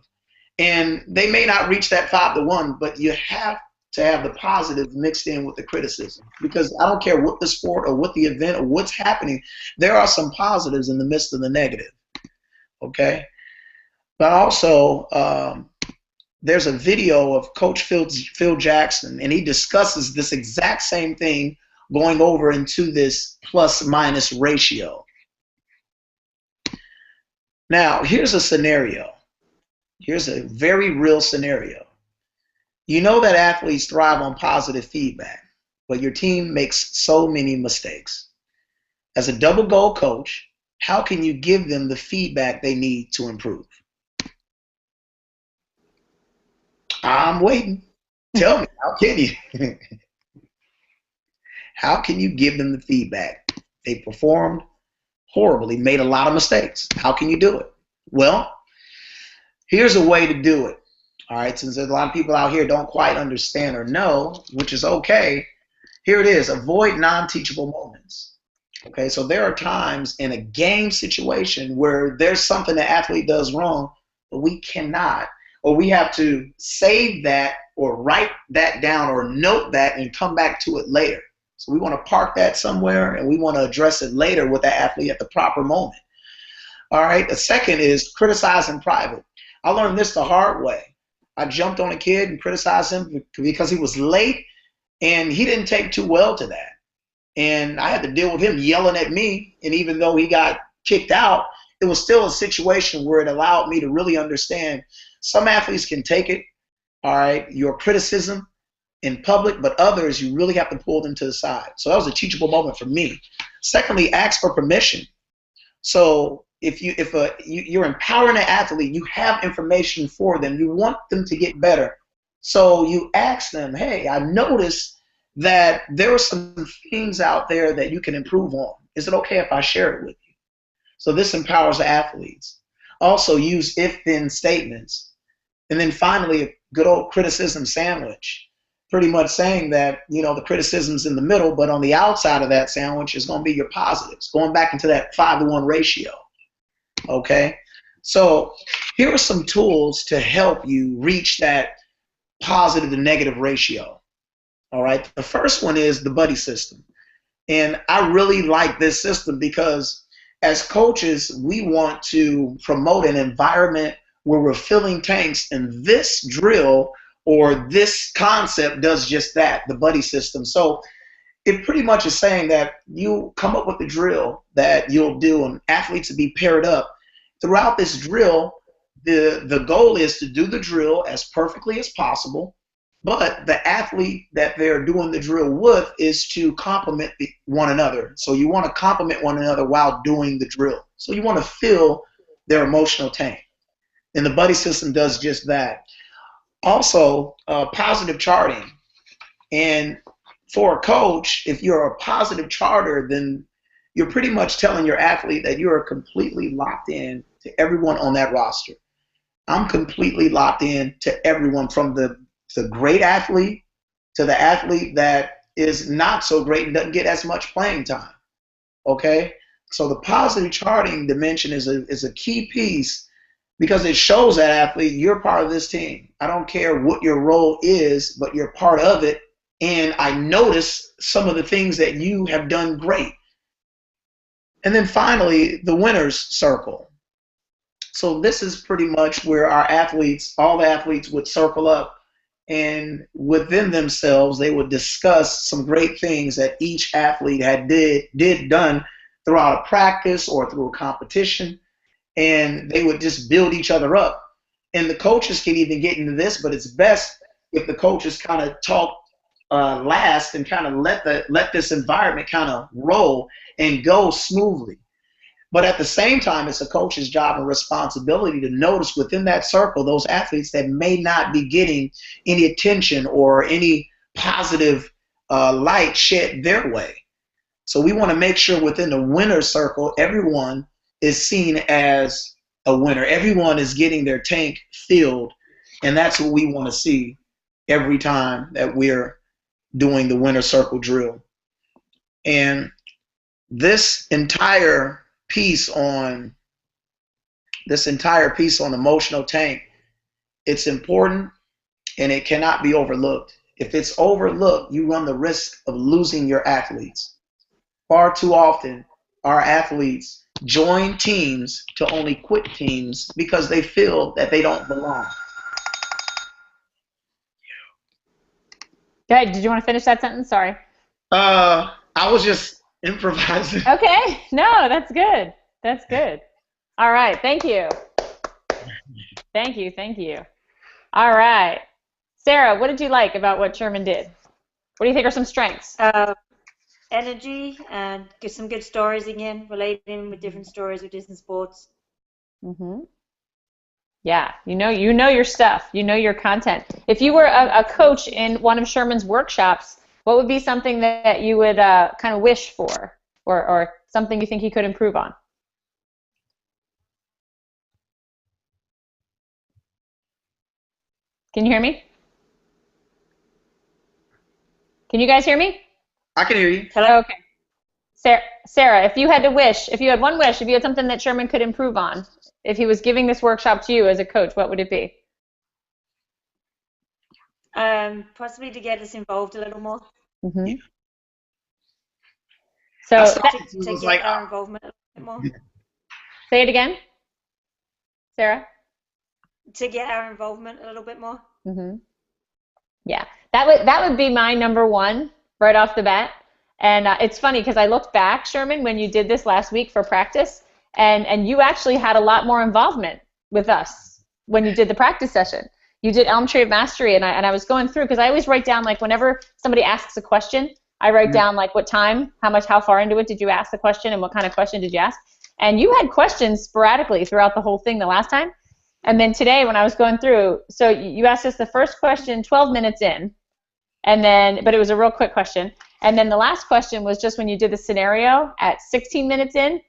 And they may not reach that 5-to-1, but you have to have the positive mixed in with the criticism, because I don't care what the sport or what the event or what's happening, there are some positives in the midst of the negative. Okay. But also, there's a video of Coach Phil Jackson, and he discusses this exact same thing going over into this plus-minus ratio. Now, here's a scenario. Here's a very real scenario. You know that athletes thrive on positive feedback, but your team makes so many mistakes. As a double goal coach, how can you give them the feedback they need to improve? I'm waiting. Tell me, how can you? How can you give them the feedback? They performed horribly, made a lot of mistakes. How can you do it? Well, here's a way to do it. All right, since there's a lot of people out here don't quite understand or know, which is okay, here it is. Avoid non-teachable moments. Okay, so there are times in a game situation where there's something the athlete does wrong, but we cannot, or we have to save that or write that down or note that and come back to it later. So we want to park that somewhere and we want to address it later with that athlete at the proper moment. All right, the second is criticize in private. I learned this the hard way. I jumped on a kid and criticized him because he was late, and he didn't take too well to that. And I had to deal with him yelling at me, and even though he got kicked out, it was still a situation where it allowed me to really understand some athletes can take it, all right, your criticism in public, but others, you really have to pull them to the side. So that was a teachable moment for me. Secondly, ask for permission. So if you're empowering an athlete, you have information for them, you want them to get better. So you ask them, hey, I noticed that there are some things out there that you can improve on. Is it okay if I share it with you? So this empowers the athletes. Also use if-then statements. And then finally, a good old criticism sandwich, pretty much saying that, you know, the criticism's in the middle, but on the outside of that sandwich is going to be your positives, going back into that 5-to-1 ratio. Okay, so here are some tools to help you reach that positive to negative ratio. All right, the first one is the buddy system. And I really like this system because as coaches, we want to promote an environment where we're filling tanks, and this drill or this concept does just that, the buddy system. So it pretty much is saying that you come up with the drill that you'll do, and athletes will be paired up. Throughout this drill, the goal is to do the drill as perfectly as possible, but the athlete that they're doing the drill with is to complement one another. So you want to complement one another while doing the drill. So you want to fill their emotional tank. And the buddy system does just that. Also, positive charting. And for a coach, if you're a positive charter, then you're pretty much telling your athlete that you are completely locked in to everyone on that roster. I'm completely locked in to everyone, from the great athlete to the athlete that is not so great and doesn't get as much playing time. Okay? So the positive charting dimension is a key piece, because it shows that athlete, you're part of this team. I don't care what your role is, but you're part of it. And I notice some of the things that you have done great. And then finally, the winner's circle. So this is pretty much where our athletes, all the athletes, would circle up, and within themselves, they would discuss some great things that each athlete had done throughout a practice or through a competition. And they would just build each other up. And the coaches can even get into this, but it's best if the coaches kind of talk last and kind of let this environment kind of roll and go smoothly. But at the same time, it's a coach's job and responsibility to notice within that circle those athletes that may not be getting any attention or any positive light shed their way. So we want to make sure within the winner's circle, everyone is seen as a winner. Everyone is getting their tank filled, and that's what we want to see every time that we're doing the winner circle drill. And this entire piece on emotional tank, it's important and it cannot be overlooked. If it's overlooked, you run the risk of losing your athletes. Far too often, our athletes join teams to only quit teams because they feel that they don't belong. Okay, did you want to finish that sentence? Sorry. I was just improvising. Okay, no, that's good. That's good. All right, thank you. Thank you. All right. Sarah, what did you like about what Sherman did? What do you think are some strengths? Energy and get some good stories again, relating with different stories with different sports. Mm-hmm. Yeah, you know your stuff. You know your content. If you were a coach in one of Sherman's workshops, what would be something that you would kind of wish for, or something you think he could improve on? Can you hear me? Can you guys hear me? I can hear you. Hello? Okay. Sarah, if you had one wish, if you had something that Sherman could improve on, if he was giving this workshop to you as a coach, what would it be? Possibly to get us involved a little more. Mm-hmm. So To get our involvement a little bit more. Say it again, Sarah. To get our involvement a little bit more. Mm-hmm. Yeah, that would be my number one right off the bat. And it's funny because I looked back, Sherman, when you did this last week for practice, and you actually had a lot more involvement with us when you did the practice session. You did Elm Tree of Mastery, and I was going through because I always write down, like, whenever somebody asks a question, I write down like what time, how far into it did you ask the question, and what kind of question did you ask. And you had questions sporadically throughout the whole thing the last time. And then today when I was going through, so you asked us the first question 12 minutes in, but it was a real quick question. And then the last question was just when you did the scenario at 16 minutes in,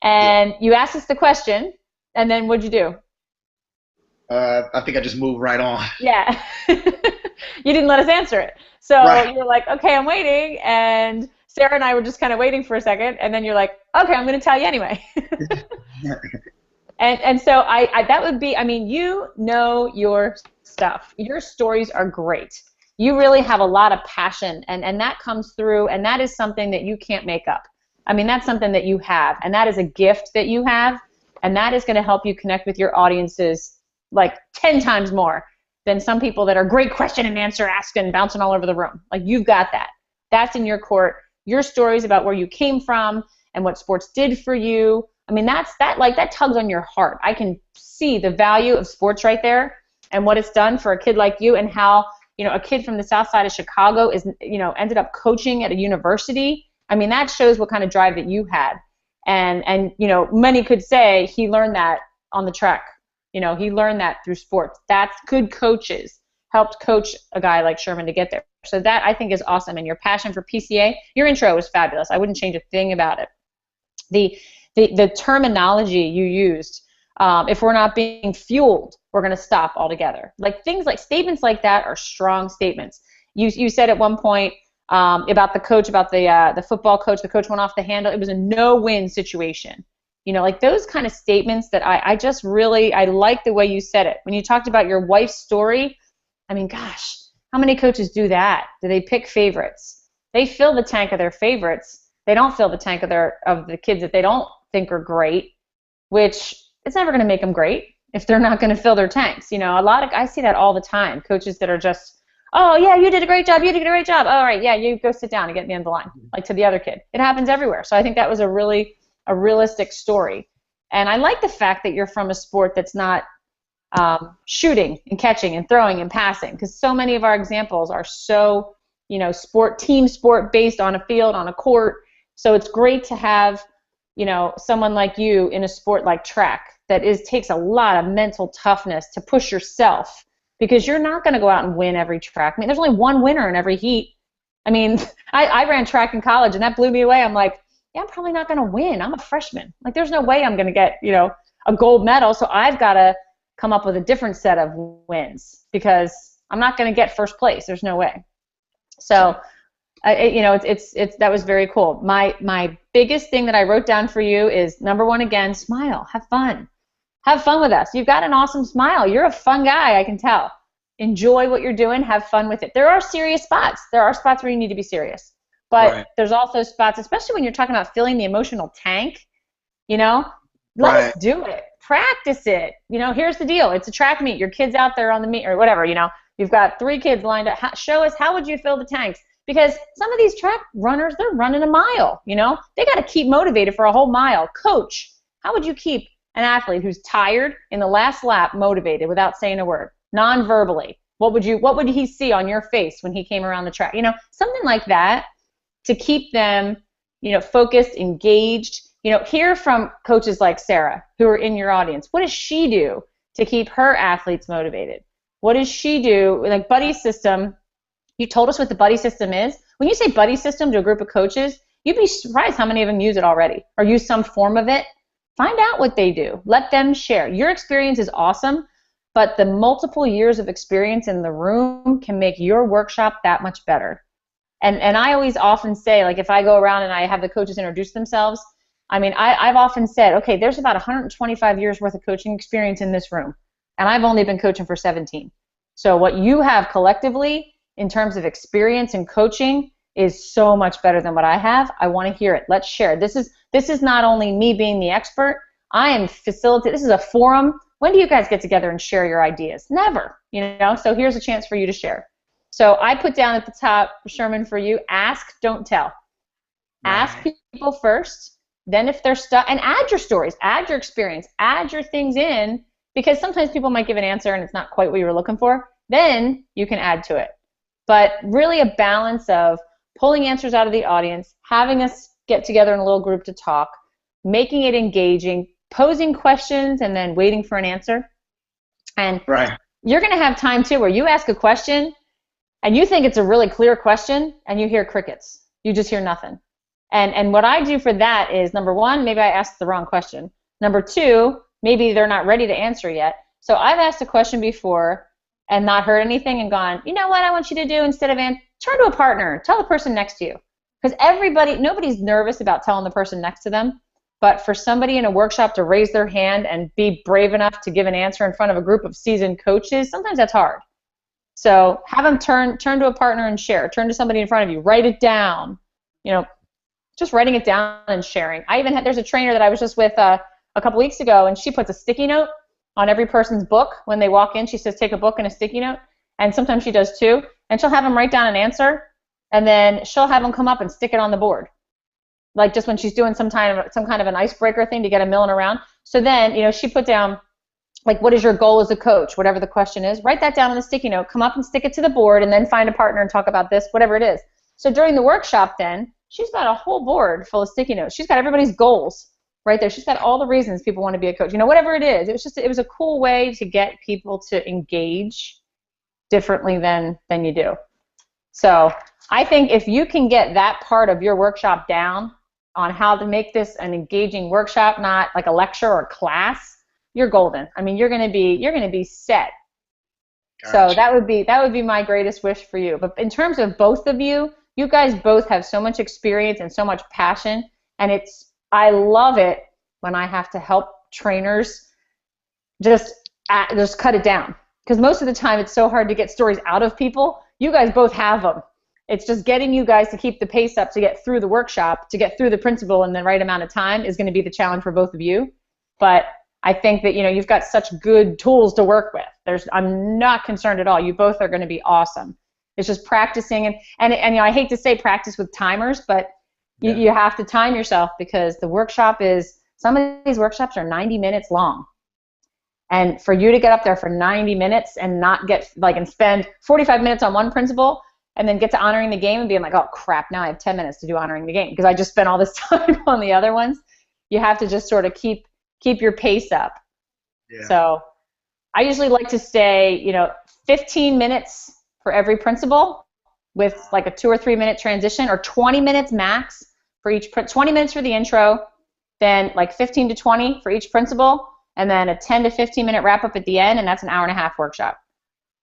and you asked us the question, and then what'd you do? I think I just moved right on. Yeah. You didn't let us answer it. So Right. You're like, okay, I'm waiting. And Sarah and I were just kind of waiting for a second. And then you're like, okay, I'm going to tell you anyway. And so that would be, I mean, you know your stuff. Your stories are great. You really have a lot of passion, and that comes through, and that is something that you can't make up. I mean, that's something that you have, and that is a gift that you have, and that is going to help you connect with your audiences like 10 times more than some people that are great question and answer asking, bouncing all over the room. Like, you've got that. That's in your court. Your stories about where you came from and what sports did for you. I mean, that tugs on your heart. I can see the value of sports right there and what it's done for a kid like you, and how, a kid from the south side of Chicago is, ended up coaching at a university. I mean, that shows what kind of drive that you had. And many could say he learned that on the track. He learned that through sports. That's good coaches helped coach a guy like Sherman to get there. So that, I think, is awesome. And your passion for PCA, your intro was fabulous. I wouldn't change a thing about it. The terminology you used, if we're not being fueled, we're going to stop altogether. Like, things like statements like that are strong statements. You said at one point about the coach, about the football coach, the coach went off the handle. It was a no-win situation. Like those kind of statements that I just really, I like the way you said it. When you talked about your wife's story, I mean, gosh, how many coaches do that? Do they pick favorites? They fill the tank of their favorites. They don't fill the tank of the kids that they don't think are great, which it's never going to make them great if they're not going to fill their tanks. I see that all the time. Coaches that are just, oh yeah, you did a great job. All right, yeah, you go sit down and get me on the line, like to the other kid. It happens everywhere. So I think that was a realistic story. And I like the fact that you're from a sport that's not shooting and catching and throwing and passing, because so many of our examples are so, team sport based on a field, on a court. So it's great to have, someone like you in a sport like track that takes a lot of mental toughness to push yourself, because you're not going to go out and win every track. I mean, there's only one winner in every heat. I mean, I ran track in college, and that blew me away. I'm like, yeah, I'm probably not going to win. I'm a freshman. Like, there's no way I'm going to get, a gold medal. So I've got to come up with a different set of wins, because I'm not going to get first place. There's no way. So That was very cool. My biggest thing that I wrote down for you is number one, again, smile, have fun. Have fun with us. You've got an awesome smile. You're a fun guy, I can tell. Enjoy what you're doing. Have fun with it. There are serious spots. There are spots where you need to be serious. But there's also spots, especially when you're talking about filling the emotional tank, let us do it. Practice it. Here's the deal. It's a track meet. Your kid's out there on the meet or whatever, You've got 3 kids lined up. Show us, how would you fill the tanks? Because some of these track runners, they're running a mile, They got to keep motivated for a whole mile. Coach, how would you keep an athlete who's tired in the last lap motivated without saying a word, non-verbally? What would he see on your face when he came around the track? Something like that to keep them, focused, engaged. Hear from coaches like Sarah who are in your audience. What does she do to keep her athletes motivated? What does she do? Like buddy system, you told us what the buddy system is. When you say buddy system to a group of coaches, you'd be surprised how many of them use it already or use some form of it. Find out what they do. Let them share. Your experience is awesome, but the multiple years of experience in the room can make your workshop that much better. And I always often say, like if I go around and I have the coaches introduce themselves, I've often said, okay, there's about 125 years worth of coaching experience in this room, and I've only been coaching for 17. So what you have collectively in terms of experience and coaching is so much better than what I have. I want to hear it. Let's share. This is not only me being the expert. I am facilitating. This is a forum. When do you guys get together and share your ideas? Never, So here's a chance for you to share. So I put down at the top, Sherman, for you, ask, don't tell. Ask people first. Then if they're stuck, and add your stories, add your experience, add your things in, because sometimes people might give an answer and it's not quite what you were looking for. Then you can add to it. But really a balance of pulling answers out of the audience, having us get together in a little group to talk, making it engaging, posing questions, and then waiting for an answer. And you're going to have time, too, where you ask a question, and you think it's a really clear question, and you hear crickets. You just hear nothing. And what I do for that is, number one, maybe I asked the wrong question. Number two, maybe they're not ready to answer yet. So I've asked a question before and not heard anything and gone, you know what I want you to do instead of turn to a partner, tell the person next to you. Because nobody's nervous about telling the person next to them, but for somebody in a workshop to raise their hand and be brave enough to give an answer in front of a group of seasoned coaches, sometimes that's hard. So have them turn to a partner and share. Turn to somebody in front of you. Write it down. Just writing it down and sharing. There's a trainer that I was just with a couple weeks ago, and she puts a sticky note on every person's book. When they walk in, she says, take a book and a sticky note. And sometimes she does too. And she'll have them write down an answer, and then she'll have them come up and stick it on the board. Like just when she's doing some kind of an icebreaker thing to get them milling around. So then, she put down, like, what is your goal as a coach? Whatever the question is, write that down on the sticky note, come up and stick it to the board, and then find a partner and talk about this, whatever it is. So during the workshop then, she's got a whole board full of sticky notes. She's got everybody's goals right there. She's got all the reasons people want to be a coach. Whatever it is. It was a cool way to get people to engage differently than you do. So I think if you can get that part of your workshop down on how to make this an engaging workshop, not like a lecture or class, you're golden. You're gonna be set. Gotcha. So that would be my greatest wish for you. But in terms of both of you, you guys both have so much experience and so much passion, and I love it when I have to help trainers just cut it down, because most of the time it's so hard to get stories out of people. You guys both have them. It's just getting you guys to keep the pace up to get through the workshop, to get through the principle in the right amount of time is going to be the challenge for both of you. But I think that you've got such good tools to work with. I'm not concerned at all. You both are going to be awesome. It's just practicing, and I hate to say practice with timers, but you have to time yourself, because some of these workshops are 90 minutes long. And for you to get up there for 90 minutes and not get and spend 45 minutes on one principle and then get to honoring the game and being like, oh crap, now I have 10 minutes to do honoring the game because I just spent all this time on the other ones. You have to just sort of keep your pace up. Yeah. So I usually like to say, 15 minutes for every principle with like a 2 or 3 minute transition, or 20 minutes max for each 20 minutes for the intro, then like 15 to 20 for each principle, and then a 10 to 15 minute wrap up at the end, and that's an hour and a half workshop.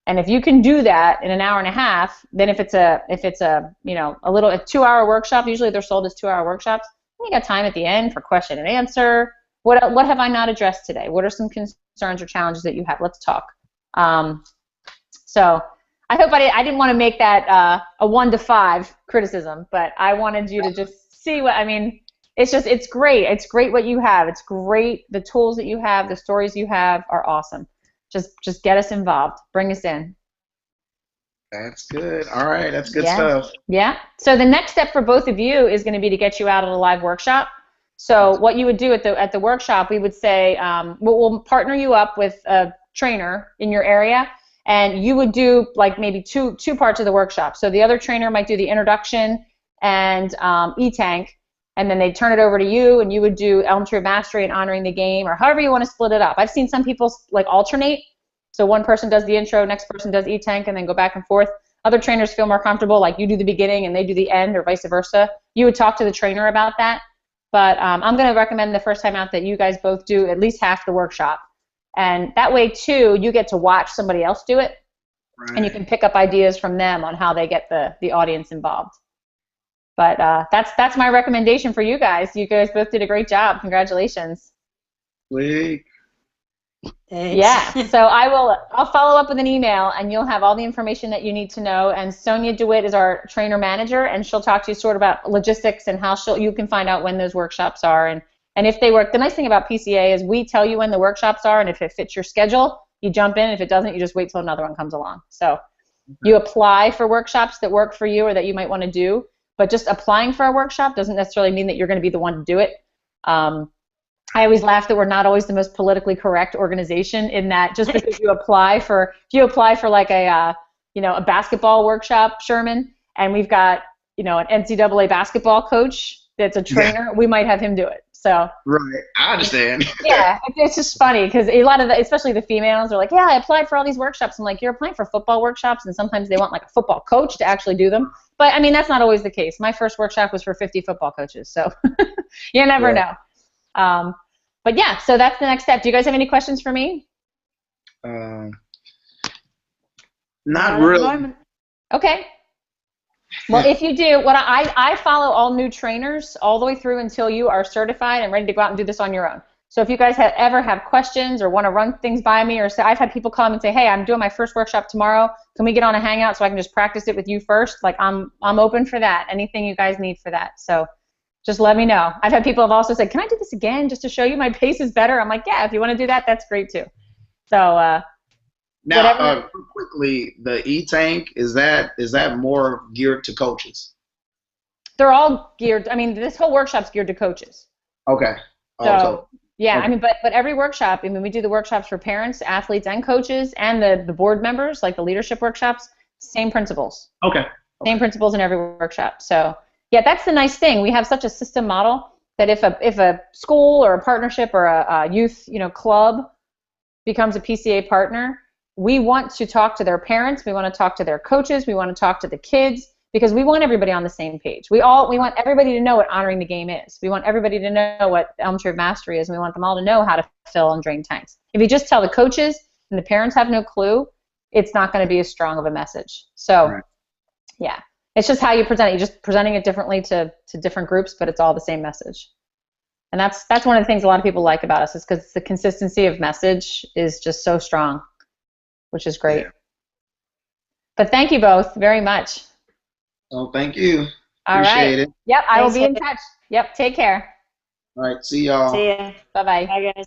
And if you can do that in an hour and a half, then if it's a a 2-hour workshop, usually they're sold as 2-hour workshops, you got time at the end for question and answer. What have I not addressed today? What are some concerns or challenges that you have? Let's talk. So I hope I didn't want to make that a 1 to 5 criticism, but I wanted you to just see what, I mean, it's great. It's great what you have. It's great. The tools that you have, the stories you have are awesome. Just get us involved. Bring us in. That's good. All right, that's good stuff. Yeah. So the next step for both of you is going to be to get you out at a live workshop. So what you would do at the workshop, we would say we'll partner you up with a trainer in your area, and you would do like maybe two parts of the workshop. So the other trainer might do the introduction and E-Tank, and then they'd turn it over to you, and you would do Elm Tree of Mastery and Honoring the Game, or however you want to split it up. I've seen some people like alternate. So one person does the intro, next person does E-Tank, and then go back and forth. Other trainers feel more comfortable, like you do the beginning and they do the end, or vice versa. You would talk to the trainer about that. But I'm going to recommend the first time out that you guys both do at least half the workshop. And that way, too, you get to watch somebody else do it, and you can pick up ideas from them on how they get the audience involved. But that's my recommendation for you guys. You guys both did a great job. Congratulations. Sweet. Thanks. Yeah, so I'll follow up with an email, and you'll have all the information that you need to know. And Sonia DeWitt is our trainer manager, and she'll talk to you sort of about logistics and how you can find out when those workshops are and if they work. The nice thing about PCA is we tell you when the workshops are, and if it fits your schedule, you jump in. If it doesn't, you just wait till another one comes along. So you apply for workshops that work for you or that you might want to do, but just applying for a workshop doesn't necessarily mean that you're going to be the one to do it. I always laugh that we're not always the most politically correct organization, in that just because you apply for like a basketball workshop, Sherman, and we've got an NCAA basketball coach that's a trainer, we might have him do it. So right, I understand. Yeah, it's just funny because a lot of especially the females are like, yeah, I applied for all these workshops. I'm like, you're applying for football workshops, and sometimes they want like a football coach to actually do them. But I mean, that's not always the case. My first workshop was for 50 football coaches, so you never know. But yeah, so that's the next step. Do you guys have any questions for me? Not really. Okay. Well, if you do, I follow all new trainers all the way through until you are certified and ready to go out and do this on your own. So if you guys ever have questions or want to run things by me, or say, I've had people come and say, hey, I'm doing my first workshop tomorrow. Can we get on a hangout so I can just practice it with you first? Like I'm open for that. Anything you guys need for that. So just let me know. I've had people have also said, can I do this again just to show you my pace is better? I'm like, yeah, if you want to do that, that's great too. So now, quickly, the E-Tank, is that more geared to coaches? They're all geared. I mean, this whole workshop's geared to coaches. Okay. So yeah, okay. I mean, but every workshop, I mean, we do the workshops for parents, athletes, and coaches, and the board members, like the leadership workshops. Same principles. Okay. Same principles in every workshop. So yeah, that's the nice thing. We have such a system model that if a school or a partnership or a youth club becomes a PCA partner, we want to talk to their parents, we want to talk to their coaches, we want to talk to the kids, because we want everybody on the same page. We want everybody to know what Honoring the Game is. We want everybody to know what Elm Tree of Mastery is, and we want them all to know how to fill and drain tanks. If you just tell the coaches and the parents have no clue, it's not going to be as strong of a message. So yeah. It's just how you present it. You're just presenting it differently to different groups, but it's all the same message. And that's one of the things a lot of people like about us, is because the consistency of message is just so strong, which is great. Yeah. But thank you both very much. Oh, thank you. Appreciate it. Yep, I will be in touch. Yep, take care. All right, see y'all. See ya. Bye-bye. Bye, guys.